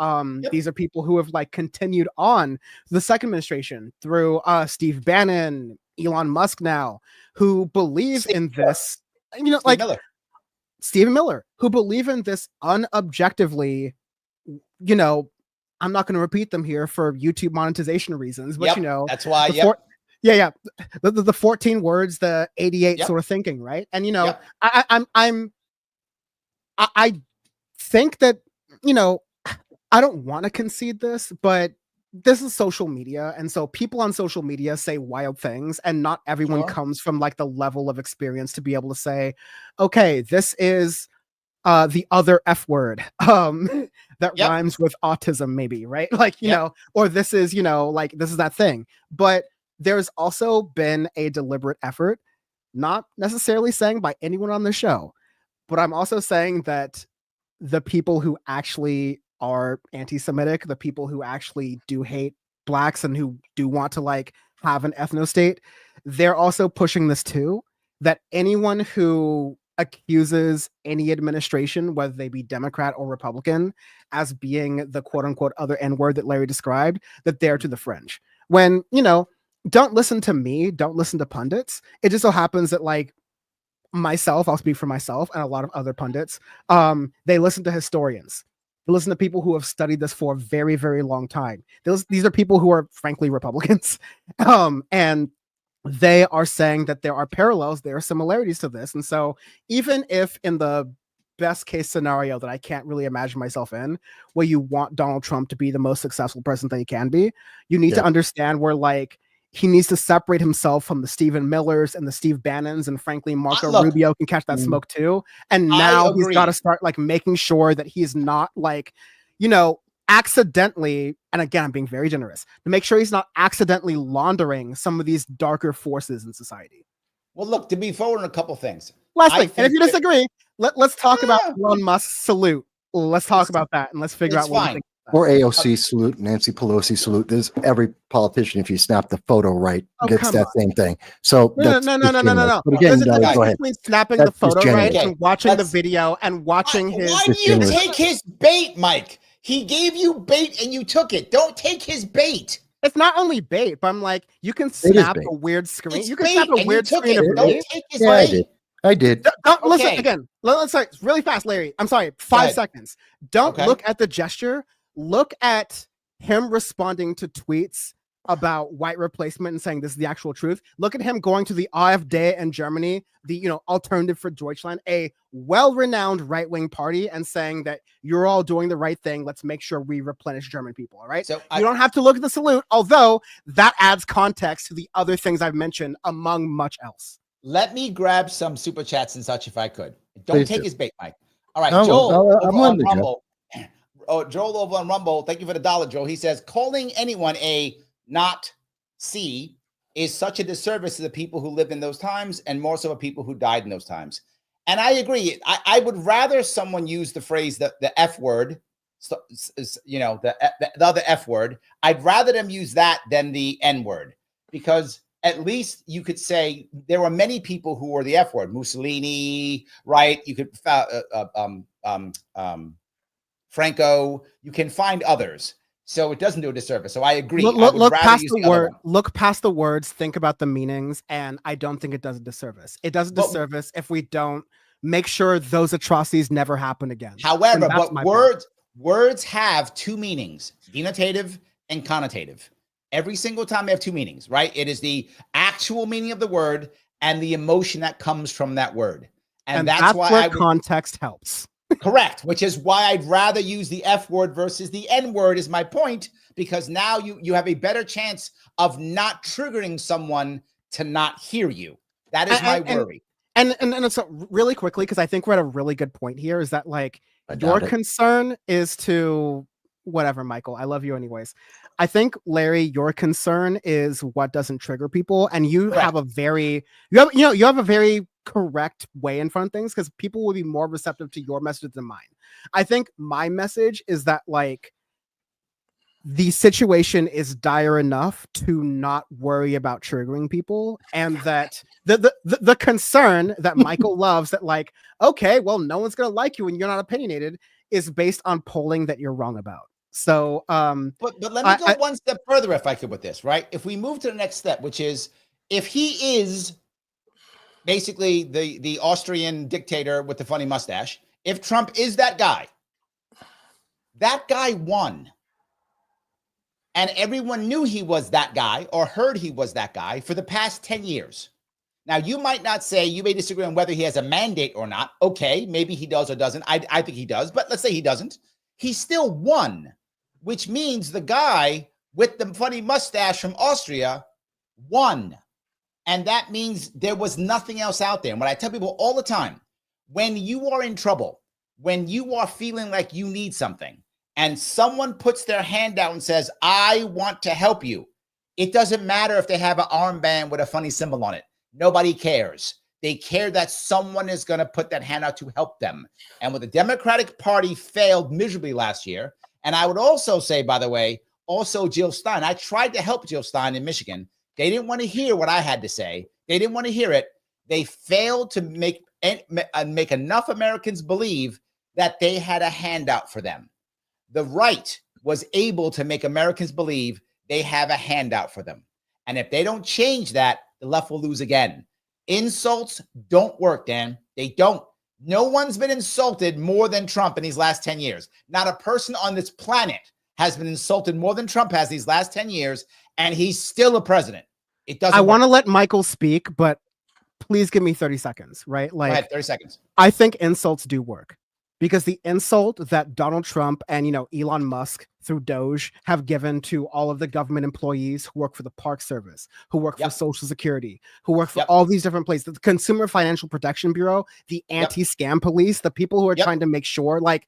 These are people who have like continued on the second administration through Steve Bannon, Elon Musk now, who believe in this, Stephen Miller, who believe in this unobjectively, I'm not going to repeat them here for YouTube monetization reasons, but that's why. The 14 words, the 88 sort of thinking, right? And I think that I don't want to concede this, but this is social media, and so people on social media say wild things, and not everyone comes from like the level of experience to be able to say, okay, this is the other F word that rhymes with autism, maybe, right? Like, or this is, like this is that thing. But there's also been a deliberate effort, not necessarily saying by anyone on the show, but I'm also saying that the people who actually are anti-Semitic, the people who actually do hate blacks and who do want to like have an ethno-state, they're also pushing this too, that anyone who accuses any administration, whether they be Democrat or Republican, as being the quote unquote other N-word that Larry described, that they're to the fringe. When, don't listen to me, don't listen to pundits. It just so happens that like myself, I'll speak for myself and a lot of other pundits, they listen to historians. They listen to people who have studied this for a very, very long time. These are people who are frankly Republicans. And they are saying that there are parallels, there are similarities to this. And so even if in the best case scenario that I can't really imagine myself in, where you want Donald Trump to be the most successful president that he can be, you need to understand where like he needs to separate himself from the Stephen Millers and the Steve Bannons, and frankly, Marco Rubio can catch that smoke too. And now he's got to start like making sure that he's not like, accidentally, and again, I'm being very generous, to make sure he's not accidentally laundering some of these darker forces in society. Well, look, to be forward on a couple things. Last thing, and if you disagree, let's talk about Elon Musk's salute. Let's talk about that, and let's figure out what we think. Or AOC salute, Nancy Pelosi salute. There's every politician, if you snap the photo right, gets that same thing. So no. But again, go ahead. Snapping the photo right and watching the video and watching his. Why do you take his bait, Mike? He gave you bait and you took it. Don't take his bait. It's not only bait, but I'm like, you can snap a weird screen. You can snap a weird screen of bait. Don't take his bait. I did. Listen again. Let's say really fast, Larry. I'm sorry. 5 seconds. Don't look at the gesture. Look at him responding to tweets about white replacement and saying this is the actual truth. Look at him going to the AfD in Germany, the Alternative for Deutschland, a well-renowned right-wing party, and saying that you're all doing the right thing. Let's make sure we replenish German people. All right. So you don't have to look at the salute, although that adds context to the other things I've mentioned, among much else. Let me grab some super chats and such if I could. Don't Please take do. his bait, Mike. All right, Joel. I'm on Rumble. Joel over on Rumble. Thank you for the $1, Joel. He says, calling anyone a not C is such a disservice to the people who lived in those times, and more so the people who died in those times. And I agree. I would rather someone use the phrase the F word, the other F word. I'd rather them use that than the N word, because at least you could say there were many people who were the F word. Mussolini, right? You could Franco. You can find others. So it doesn't do a disservice. So I agree. Look past the word. Look past the words. Think about the meanings, and I don't think it does a disservice. It does a disservice if we don't make sure those atrocities never happen again. However, but words have two meanings: denotative and connotative. Every single time they have two meanings, right? It is the actual meaning of the word and the emotion that comes from that word, and that's why where context helps. Correct, which is why I'd rather use the F word versus the N word is my point, because now you have a better chance of not triggering someone to not hear you. That is my worry. And so really quickly, because I think we're at a really good point here, is that like your concern is to whatever, Michael, I love you anyways. I think, Larry, your concern is what doesn't trigger people, and you have a very you have a very correct way in front of things, because people will be more receptive to your message than mine. I think my message is that like the situation is dire enough to not worry about triggering people, and that the concern that Michael loves, that like, okay, well, no one's gonna like you and you're not opinionated, is based on polling that you're wrong about. So but let me go one step further, if I could, with this, right? If we move to the next step, which is, if he is basically the Austrian dictator with the funny mustache, if Trump is that guy won. And everyone knew he was that guy, or heard he was that guy, for the past 10 years. Now, you might not say, you may disagree on whether he has a mandate or not. Okay, maybe he does or doesn't. I think he does, but let's say he doesn't. He still won, which means the guy with the funny mustache from Austria won. And that means there was nothing else out there. And what I tell people all the time, when you are in trouble, when you are feeling like you need something, and someone puts their hand out and says, I want to help you, it doesn't matter if they have an armband with a funny symbol on it. Nobody cares. They care that someone is going to put that hand out to help them. And when the Democratic Party failed miserably last year, and I would also say, by the way, also Jill Stein, I tried to help Jill Stein in Michigan. They didn't want to hear what I had to say. They didn't want to hear it. They failed to make enough Americans believe that they had a handout for them. The right was able to make Americans believe they have a handout for them. And if they don't change that, the left will lose again. Insults don't work, Dan. They don't. No one's been insulted more than Trump in these last 10 years. Not a person on this planet has been insulted more than Trump has these last 10 years, and he's still a president. It doesn't. I want to let Michael speak, but please give me 30 seconds, right? Like, go ahead, 30 seconds. I think insults do work. Because the insult that Donald Trump and, Elon Musk through Doge have given to all of the government employees who work for the Park Service, who work for Social Security, who work for all these different places, the Consumer Financial Protection Bureau, the anti-scam police, the people who are trying to make sure, like,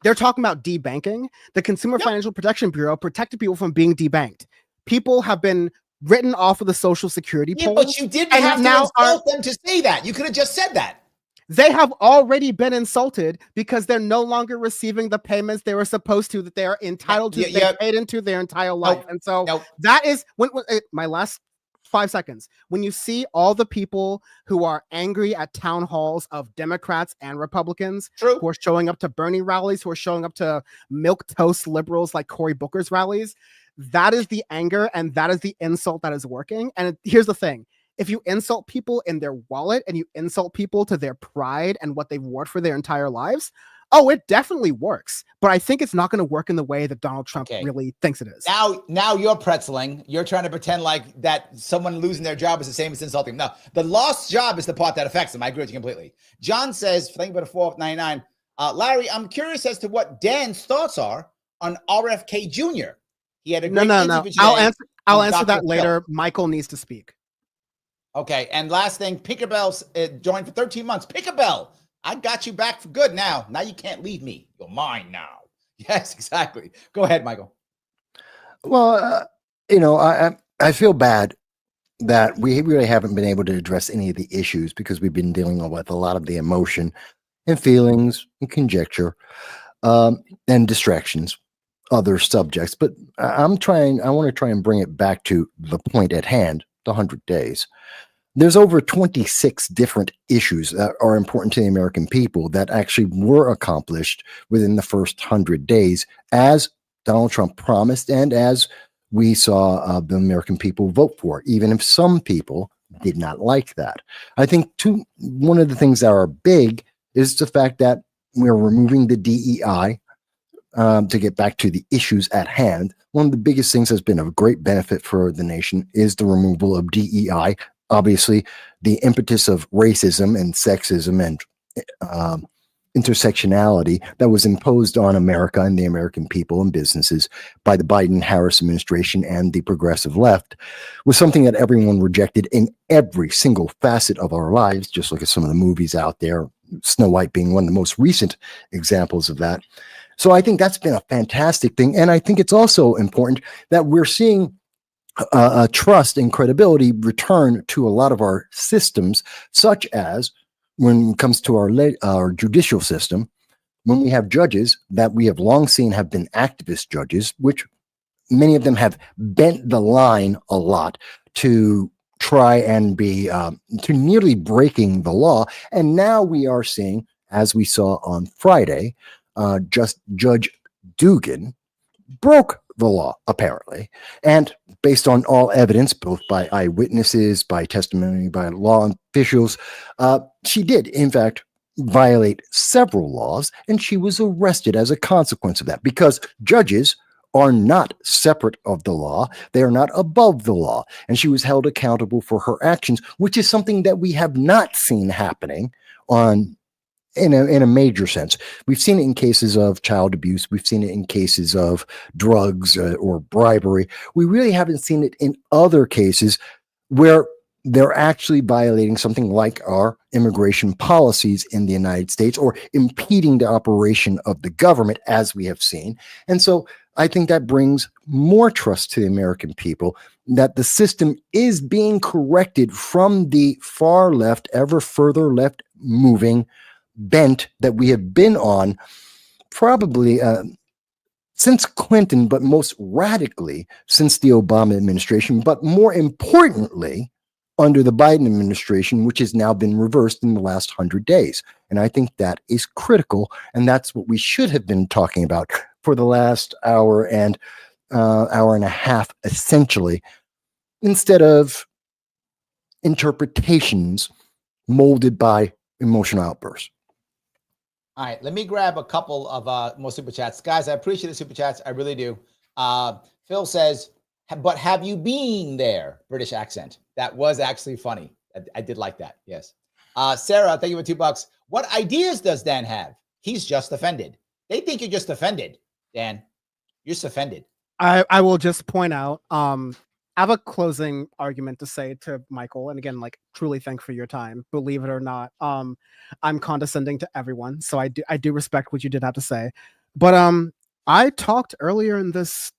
they're talking about debanking. The Consumer Financial Protection Bureau protected people from being debanked. People have been written off of the Social Security polls. But you didn't have to insult them to say that. You could have just said that. They have already been insulted because they're no longer receiving the payments they were supposed to, that they are entitled to, they paid into their entire life. And so that is when my last 5 seconds. When you see all the people who are angry at town halls of Democrats and Republicans, who are showing up to Bernie rallies, who are showing up to milquetoast liberals like Cory Booker's rallies, that is the anger and that is the insult that is working. And here's the thing. If you insult people in their wallet and you insult people to their pride and what they've worked for their entire lives, it definitely works. But I think it's not going to work in the way that Donald Trump really thinks it is. Now you're pretzeling. You're trying to pretend like that someone losing their job is the same as insulting. No, the lost job is the part that affects them. I agree with you completely. John says, thank you for the 499. Larry, I'm curious as to what Dan's thoughts are on RFK Jr. He had a great interview today. I'll answer that later. Michael needs to speak. Okay, and last thing, Pinkerbell joined for 13 months. Pinkerbell, I got you back for good now. Now you can't leave me. You're mine now. Yes, exactly. Go ahead, Michael. Well, I feel bad that we really haven't been able to address any of the issues because we've been dealing with a lot of the emotion and feelings and conjecture and distractions, other subjects. But I want to try and bring it back to the point at hand, the 100 days. There's over 26 different issues that are important to the American people that actually were accomplished within the first 100 days, as Donald Trump promised and as we saw the American people vote for, even if some people did not like that. I think one of the things that are big is the fact that we're removing the DEI to get back to the issues at hand. One of the biggest things that's been of great benefit for the nation is the removal of DEI. Obviously, the impetus of racism and sexism and intersectionality that was imposed on America and the American people and businesses by the Biden-Harris administration and the progressive left was something that everyone rejected in every single facet of our lives. Just look at some of the movies out there, Snow White being one of the most recent examples of that. So I think that's been a fantastic thing. And I think it's also important that we're seeing trust and credibility return to a lot of our systems, such as when it comes to our judicial system, when we have judges that we have long seen have been activist judges, which many of them have bent the line a lot to try and be to nearly breaking the law. And now we are seeing, as we saw on Friday, Judge Dugan broke the law, apparently. And based on all evidence, both by eyewitnesses, by testimony, by law officials, she did, in fact, violate several laws, and she was arrested as a consequence of that, because judges are not separate of the law. They are not above the law. And she was held accountable for her actions, which is something that we have not seen happening in a major sense. We've seen it in cases of child abuse. We've seen it in cases of drugs or bribery. We really haven't seen it in other cases where they're actually violating something like our immigration policies in the United States, or impeding the operation of the government, as we have seen. And so I think that brings more trust to the American people that the system is being corrected from the far left, ever further left moving bent that we have been on probably since Clinton, but most radically since the Obama administration, but more importantly, under the Biden administration, which has now been reversed in the last 100 days. And I think that is critical. And that's what we should have been talking about for the last hour and a half, essentially, instead of interpretations molded by emotional outbursts. All right, let me grab a couple of more super chats. Guys, I appreciate the super chats. I really do. Phil says, but have you been there? British accent. That was actually funny. I did like that. Yes. Sarah, thank you for $2. What ideas does Dan have? He's just offended. They think you're just offended, Dan. You're just offended. I will just point out, I have a closing argument to say to Michael. And again, like, truly thank for your time. Believe it or not, I'm condescending to everyone. So I do respect what you did have to say. But I talked earlier in this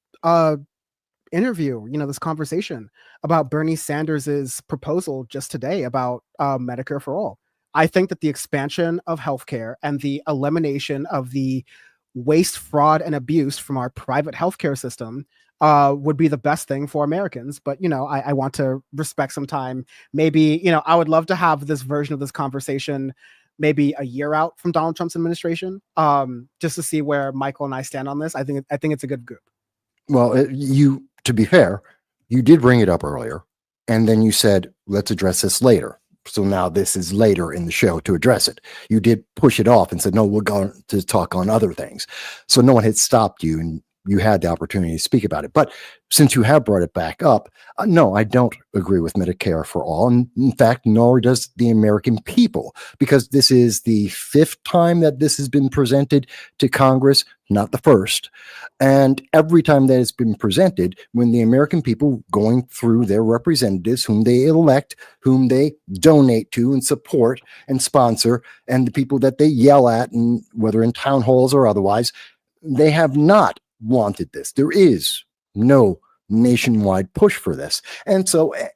interview, this conversation about Bernie Sanders's proposal just today about Medicare for all. I think that the expansion of healthcare and the elimination of the waste, fraud, and abuse from our private healthcare system would be the best thing for Americans. But, I want to respect some time. Maybe, I would love to have this version of this conversation maybe a year out from Donald Trump's administration, just to see where Michael and I stand on this. I think it's a good group. Well, to be fair, you did bring it up earlier, and then you said, let's address this later. So now this is later in the show to address it. You did push it off and said, no, we're going to talk on other things. So no one had stopped you, and you had the opportunity to speak about it. But since you have brought it back up, no, I don't agree with Medicare for all. And in fact, nor does the American people, because this is the 5th time that this has been presented to Congress, not the first. And every time that it's been presented, when the American people going through their representatives, whom they elect, whom they donate to and support and sponsor, and the people that they yell at, and whether in town halls or otherwise, they have not wanted this. There is no nationwide push for this. And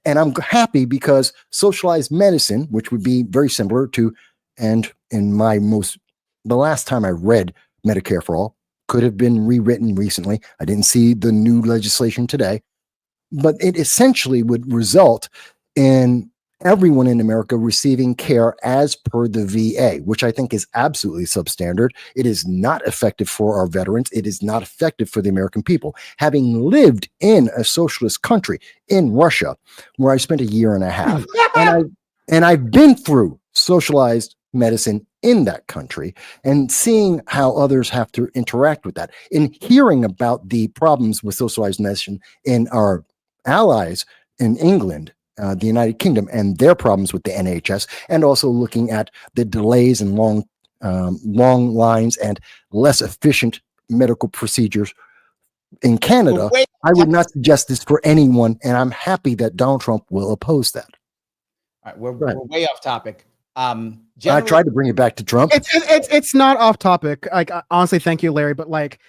I'm happy, because socialized medicine, which would be very similar to, and the last time I read Medicare for all, could have been rewritten recently. I didn't see the new legislation today, but it essentially would result in everyone in America receiving care as per the VA, which I think is absolutely substandard. It is not effective for our veterans. It is not effective for the American people. Having lived in a socialist country, in Russia, where I spent a year and a half, and I've been through socialized medicine in that country, and seeing how others have to interact with that, and hearing about the problems with socialized medicine in our allies in England, the United Kingdom, and their problems with the NHS, and also looking at the delays and long lines and less efficient medical procedures in Canada. I would not suggest this for anyone, and I'm happy that Donald Trump will oppose that. All right, we're way off topic. I tried to bring it back to Trump. It's not off topic. Like, honestly, thank you, Larry, but like,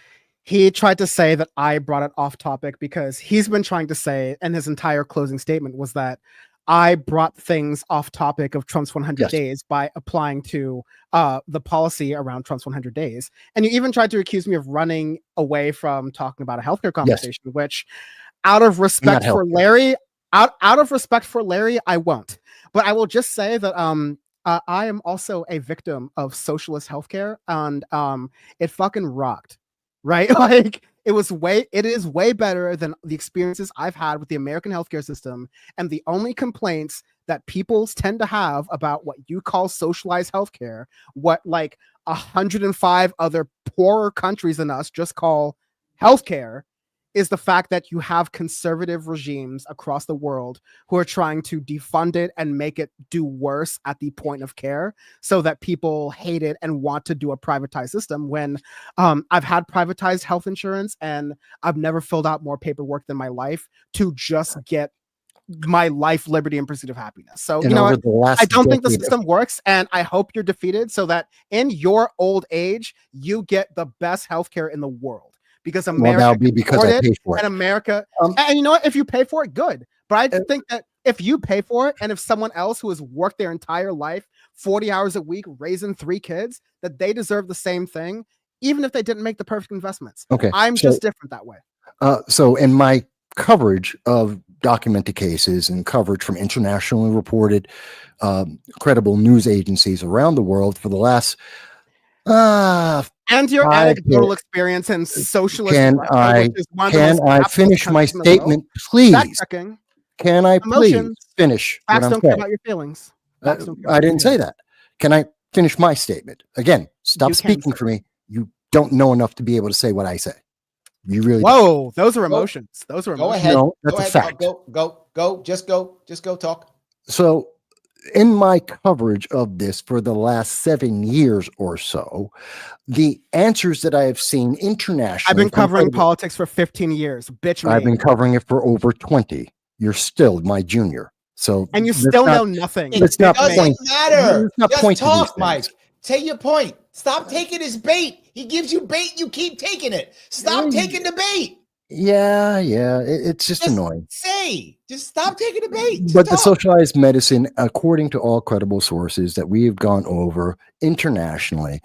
he tried to say that I brought it off topic because he's been trying to say, and his entire closing statement was that I brought things off topic of Trump's 100 days by applying to the policy around Trump's 100 days. And you even tried to accuse me of running away from talking about a healthcare conversation, which out of respect for Larry, out of respect for Larry, I won't. But I will just say that I am also a victim of socialist healthcare, and it fucking rocked, right? Like it is way better than the experiences I've had with the American healthcare system. And the only complaints that people tend to have about what you call socialized healthcare, what like 105 other poorer countries than us just call healthcare, is the fact that you have conservative regimes across the world who are trying to defund it and make it do worse at the point of care so that people hate it and want to do a privatized system. When I've had privatized health insurance and I've never filled out more paperwork than my life to just get my life, liberty, and pursuit of happiness. So, you know what? I don't think the system works, and I hope you're defeated so that in your old age, you get the best healthcare in the world. Because America, that'll be because I pay for it. And America, and you know what? If you pay for it, good. But I think that if you pay for it, and if someone else who has worked their entire life, 40 hours a week, raising 3 kids, that they deserve the same thing, even if they didn't make the perfect investments. Okay, I'm just different that way. So in my coverage of documented cases and coverage from internationally reported, credible news agencies around the world for the last and your anecdotal experience in socialist. Can I finish my statement, please? Can I please finish? Facts don't care about your feelings. I didn't say that. Can I finish my statement? Again, stop speaking for me. You don't know enough to be able to say what I say. You really don't. Those are emotions. Those are emotions. Go ahead. No, that's a fact. Go. Just go talk. So in my coverage of this for the last 7 years or so, the answers that I have seen internationally. I've been covering politics for 15 years. Bitch, I've been covering it for over 20. You're still my junior. So and you still know nothing. It doesn't matter. Just talk, Mike. Say your point. Stop taking his bait. He gives you bait. You keep taking it. Stop taking the bait. Yeah. It's just annoying. Just stop taking the bait. But the socialized medicine, according to all credible sources that we have gone over internationally,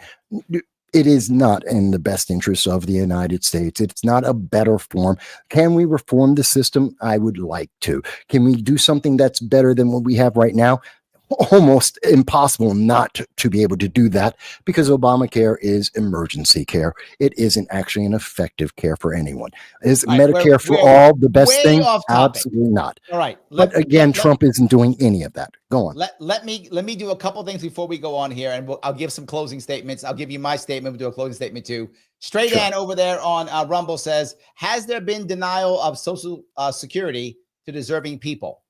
it is not in the best interest of the United States. It's not a better form. Can we reform the system? I would like to. Can we do something that's better than what we have right now? Almost impossible not to be able to do that because Obamacare is emergency care. It isn't actually an effective care for anyone. Is Medicare for all the best thing? Absolutely not. All right. But again, Trump isn't doing any of that. Go on. Let me do a couple things before we go on here, and I'll give some closing statements. I'll give you my statement. We'll do a closing statement too. Straight Ann over there on Rumble says, has there been denial of social security to deserving people?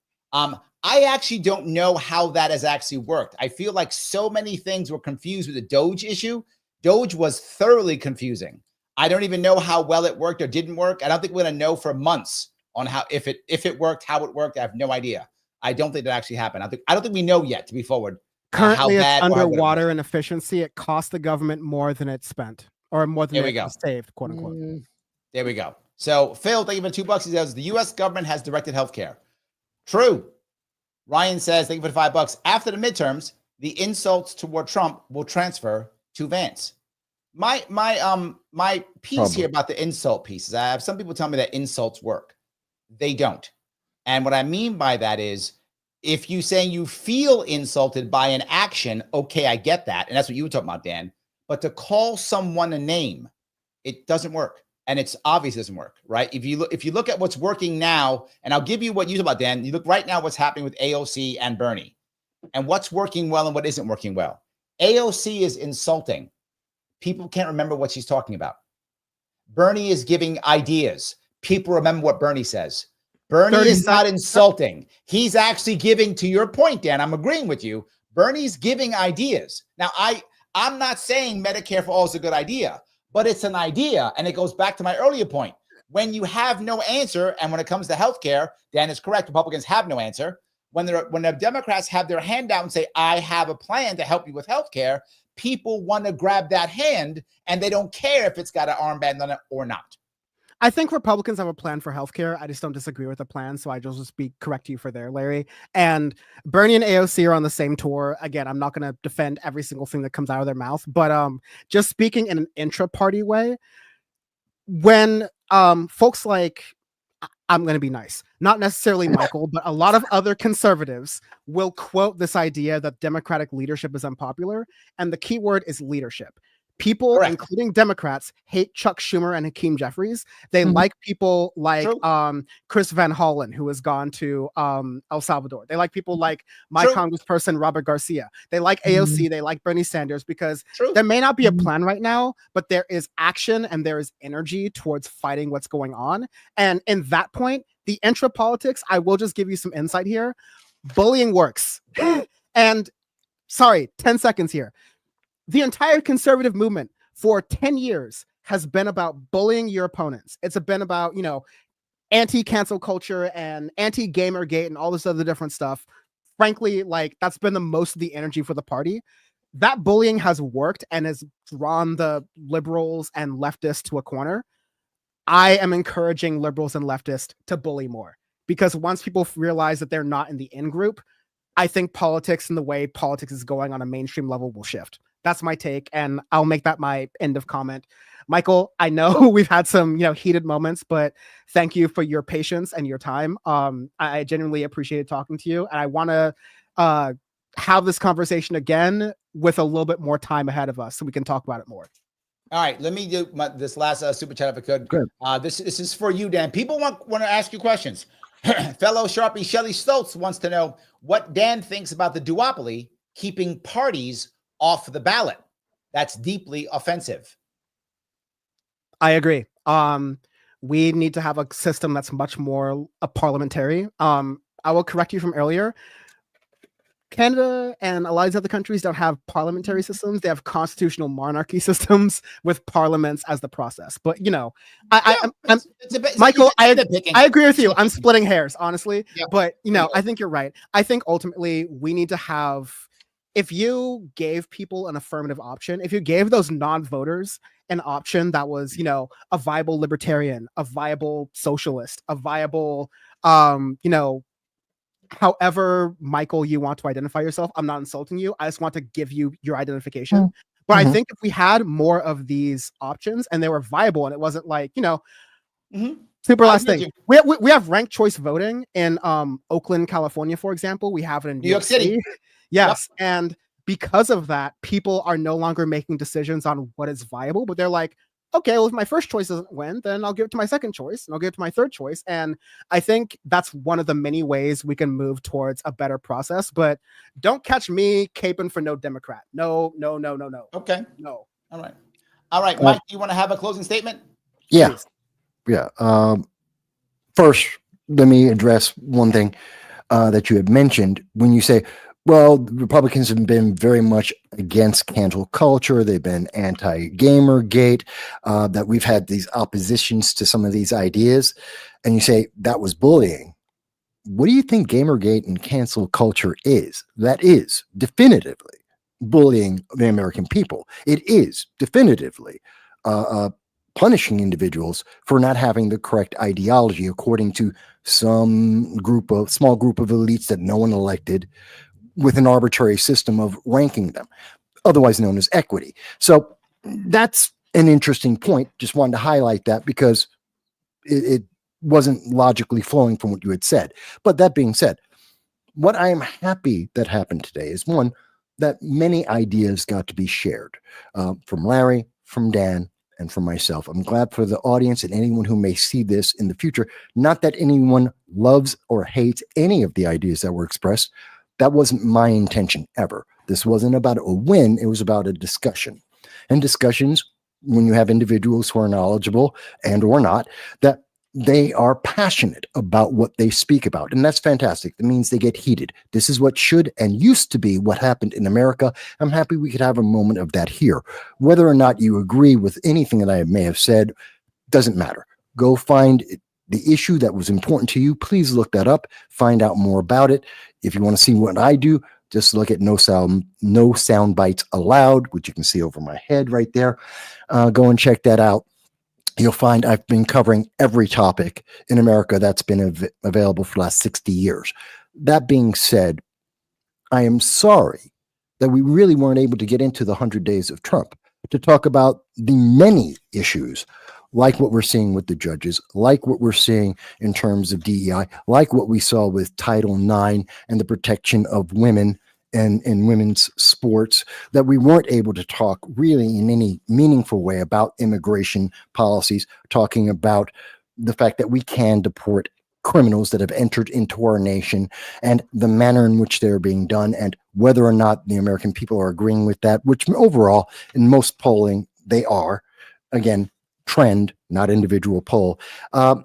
I actually don't know how that has actually worked. I feel like so many things were confused with the Doge issue. Doge was thoroughly confusing. I don't even know how well it worked or didn't work. I don't think we're going to know for months on how if it worked, how it worked. I have no idea. I don't think that actually happened. I don't think we know yet, to be forward. Currently, it's underwater in efficiency. It cost the government more than it spent, or more than it saved, quote unquote. There we go. So Phil, thank you for $2. He says the U.S. government has directed healthcare. True. Ryan says, thank you for the $5. After the midterms, the insults toward Trump will transfer to Vance. My piece here about the insult pieces. I have some people tell me that insults work. They don't. And what I mean by that is, if you saying you feel insulted by an action, okay, I get that. And that's what you were talking about, Dan. But to call someone a name, it doesn't work. And it's obvious it doesn't work, right? If you look at what's working now, and I'll give you what you talk about, Dan. You look right now what's happening with AOC and Bernie, and what's working well and what isn't working well. AOC is insulting. People can't remember what she's talking about. Bernie is giving ideas. People remember what Bernie says. Bernie is not insulting. He's actually giving, to your point, Dan, I'm agreeing with you. Bernie's giving ideas. Now, I'm not saying Medicare for all is a good idea, but it's an idea, and it goes back to my earlier point. When you have no answer, and when it comes to healthcare, Dan is correct, Republicans have no answer. When the Democrats have their hand out and say, I have a plan to help you with healthcare, people want to grab that hand, and they don't care if it's got an armband on it or not. I think Republicans have a plan for healthcare. I just don't disagree with the plan, so I just be correct you for there, Larry. And Bernie and AOC are on the same tour. Again, I'm not going to defend every single thing that comes out of their mouth, but just speaking in an intra-party way, when folks like, I'm going to be nice, not necessarily Michael, but a lot of other conservatives will quote this idea that Democratic leadership is unpopular, and the key word is leadership. People, correct, including Democrats, hate Chuck Schumer and Hakeem Jeffries. They like people like Chris Van Hollen, who has gone to El Salvador. They like people like my congressperson, Robert Garcia. They like AOC. They like Bernie Sanders, because there may not be a plan right now, but there is action and there is energy towards fighting what's going on. And in that point, the intra-politics, I will just give you some insight here. Bullying works. And sorry, 10 seconds here. The entire conservative movement for 10 years has been about bullying your opponents. It's been about, anti-cancel culture and anti-Gamergate and all this other different stuff. Frankly, like, that's been the most of the energy for the party. That bullying has worked and has drawn the liberals and leftists to a corner. I am encouraging liberals and leftists to bully more, because once people realize that they're not in the in group, I think politics and the way politics is going on a mainstream level will shift. That's my take, and I'll make that my end of comment. Michael, I know we've had some, heated moments, but thank you for your patience and your time. I genuinely appreciated talking to you, and I want to have this conversation again with a little bit more time ahead of us so we can talk about it more. All right, let me do this last super chat if I could. This is for you, Dan. People want to ask you questions. Fellow Sharpie Shelly Stoltz wants to know what Dan thinks about the duopoly keeping parties off the ballot. That's deeply offensive. I agree. We need to have a system that's much more parliamentary. I will correct you from earlier. Canada and a lot of these other countries don't have parliamentary systems. They have constitutional monarchy systems with parliaments as the process. But, Michael, I agree with you. I'm splitting hairs, honestly. Yeah. But, I think you're right. I think ultimately we need to have, if you gave people an affirmative option, if you gave those non-voters an option that was, a viable libertarian, a viable socialist, a viable, however, Michael, you want to identify yourself. I'm not insulting you. I just want to give you your identification. But I think if we had more of these options and they were viable, and it wasn't like, super last thing. We have ranked choice voting in Oakland, California, for example. We have it in New York City. Yes. Yep. And because of that, people are no longer making decisions on what is viable, but they're like, okay, well, if my first choice doesn't win, then I'll give it to my second choice and I'll give it to my third choice. And I think that's one of the many ways we can move towards a better process. But don't catch me caping for no Democrat. No. Okay. No. All right. Mike, do you want to have a closing statement? Yeah. Please. Yeah. First, let me address one thing that you had mentioned when you say, well, the Republicans have been very much against cancel culture. They've been anti-Gamergate, that we've had these oppositions to some of these ideas. And you say that was bullying. What do you think Gamergate and cancel culture is? That is definitively bullying the American people. It is definitively punishing individuals for not having the correct ideology according to some small group of elites that no one elected, with an arbitrary system of ranking them, otherwise known as equity. So that's an interesting point. Just wanted to highlight that because it wasn't logically flowing from what you had said. But that being said, what I am happy that happened today is, one, that many ideas got to be shared from Larry, from Dan, and from myself. I'm glad for the audience and anyone who may see this in the future. Not that anyone loves or hates any of the ideas that were expressed. That wasn't my intention ever. This wasn't about a win. It was about a discussion. And discussions, when you have individuals who are knowledgeable and or not, that they are passionate about what they speak about. And that's fantastic. That means they get heated. This is what should and used to be what happened in America. I'm happy we could have a moment of that here. Whether or not you agree with anything that I may have said, doesn't matter. Go find the issue that was important to you. Please look that up, find out more about it. If you want to see what I do, just look at No Sound Bites Allowed, which you can see over my head right there. Go and check that out. you'll find I've been covering every topic in America that's been available for the last 60 years. That being said, I am sorry that we really weren't able to get into the 100 days of Trump to talk about the many issues, like what we're seeing with the judges, like what we're seeing in terms of DEI, like what we saw with Title IX and the protection of women and in women's sports, that we weren't able to talk really in any meaningful way about immigration policies, talking about the fact that we can deport criminals that have entered into our nation and the manner in which they're being done, and whether or not the American people are agreeing with that, which overall, in most polling, they are. Again, trend, not individual poll.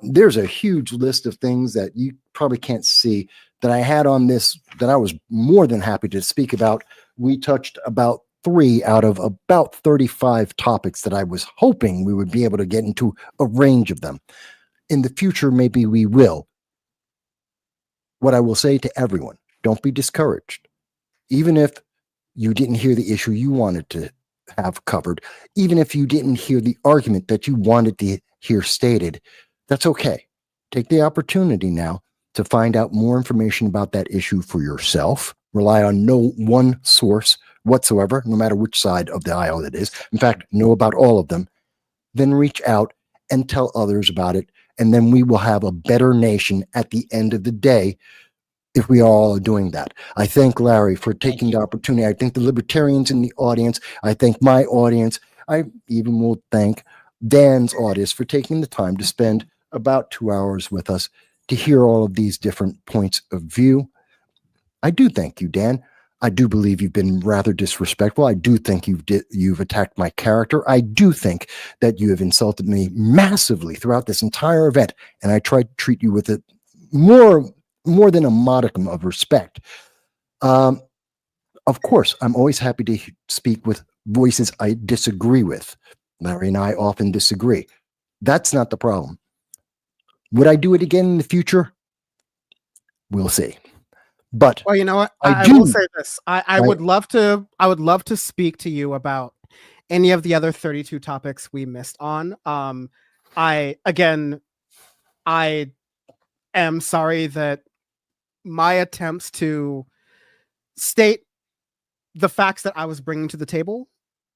There's a huge list of things that you probably can't see that I had on this that I was more than happy to speak about. We touched about 3 out of about 35 topics that I was hoping we would be able to get into a range of them. In the future, maybe we will. What I will say to everyone, don't be discouraged. Even if you didn't hear the issue you wanted to have covered, even if you didn't hear the argument that you wanted to hear stated, that's okay. Take the opportunity now to find out more information about that issue for yourself. Rely on no one source whatsoever, no matter which side of the aisle it is. In fact, know about all of them. Then reach out and tell others about it. And then we will have a better nation at the end of the day if we all are doing that. I thank Larry for taking the opportunity. I thank the libertarians in the audience. I thank my audience. I even will thank Dan's audience for taking the time to spend about 2 hours with us to hear all of these different points of view. I do thank you, Dan. I do believe you've been rather disrespectful. I do think you've attacked my character. I do think that you have insulted me massively throughout this entire event, and I tried to treat you with it more than a modicum of respect. Of course, I'm always happy to speak with voices I disagree with. Larry and I often disagree. That's not the problem. Would I do it again in the future? We'll see. But well, you know what? I will say this. I would love to speak to you about any of the other 32 topics we missed on. I am sorry that my attempts to state the facts that I was bringing to the table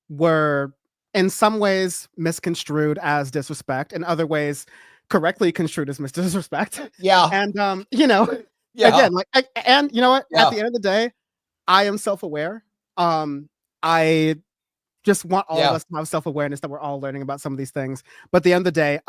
were in some ways misconstrued as disrespect, in other ways correctly construed as disrespect. Yeah. And again, and you know what? Yeah. At the end of the day, I am self-aware. I just want all of us to have self-awareness that we're all learning about some of these things. But at the end of the day,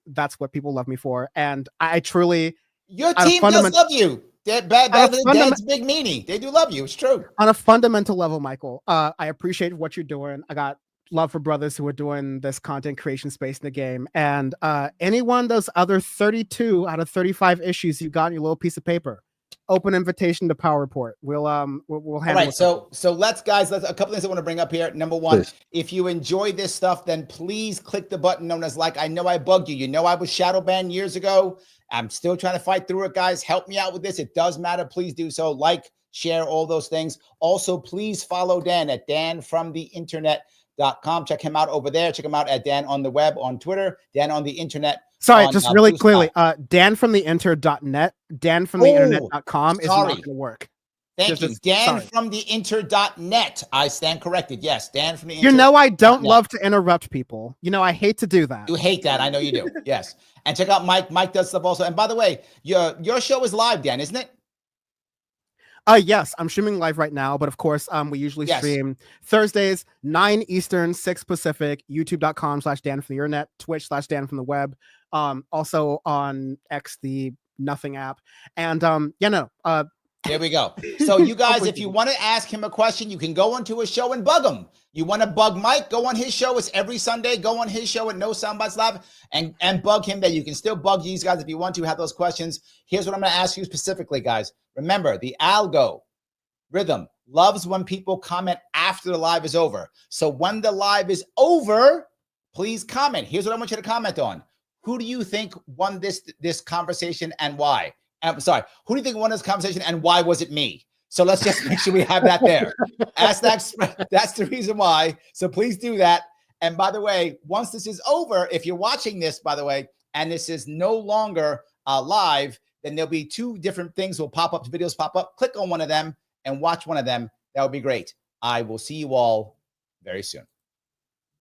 that's what people love me for. And I truly, your team does love you. Dad's big meanie. They do love you. It's true. On a fundamental level, Michael, I appreciate what you're doing. I got love for brothers who are doing this content creation space in the game. And any one of those other 32 out of 35 issues you got in your little piece of paper, open invitation to Power Report. We'll handle it. All right. So let's a couple things I want to bring up here. Number one, please. If you enjoy this stuff, then please click the button known as like. I know I bugged you. You know I was shadow banned years ago. I'm still trying to fight through it, guys. Help me out with this. It does matter. Please do so. Like, share, all those things. Also, please follow Dan at danfromtheinternet.com. Check him out over there. Check him out at Dan on the web on Twitter. Dan on the internet. Sorry, just really clearly. danfromtheinter.net. danfromtheinternet.com is not going to work. Thank you. danfromtheinter.net. I stand corrected. Yes, Dan from the internet. You know I don't love to interrupt people. You know I hate to do that. You hate that. I know you do. Yes. And check out Mike. Mike does stuff also. And by the way, your show is live, Dan, isn't it? Yes, I'm streaming live right now, but of course, we usually stream Thursdays, 9 Eastern, 6 Pacific, youtube.com/Dan from the internet, Twitch/Dan from the web, also on X, the Nothing app. And there we go. So you guys, if you want to ask him a question, you can go onto his show and bug him. You want to bug Mike, go on his show. It's every Sunday. Go on his show at No Soundbites Live and bug him there. You can still bug these guys if you want to have those questions. Here's what I'm going to ask you specifically, guys. Remember, the algorithm loves when people comment after the live is over. So when the live is over, please comment. Here's what I want you to comment on. Who do you think won this conversation and why? I'm sorry. Who do you think won this conversation and why was it me? So let's just make sure we have that there. That's the reason why. So please do that. And by the way, once this is over, if you're watching this, by the way, and this is no longer live, then there'll be 2 different things will pop up, videos pop up. Click on one of them and watch one of them. That would be great. I will see you all very soon.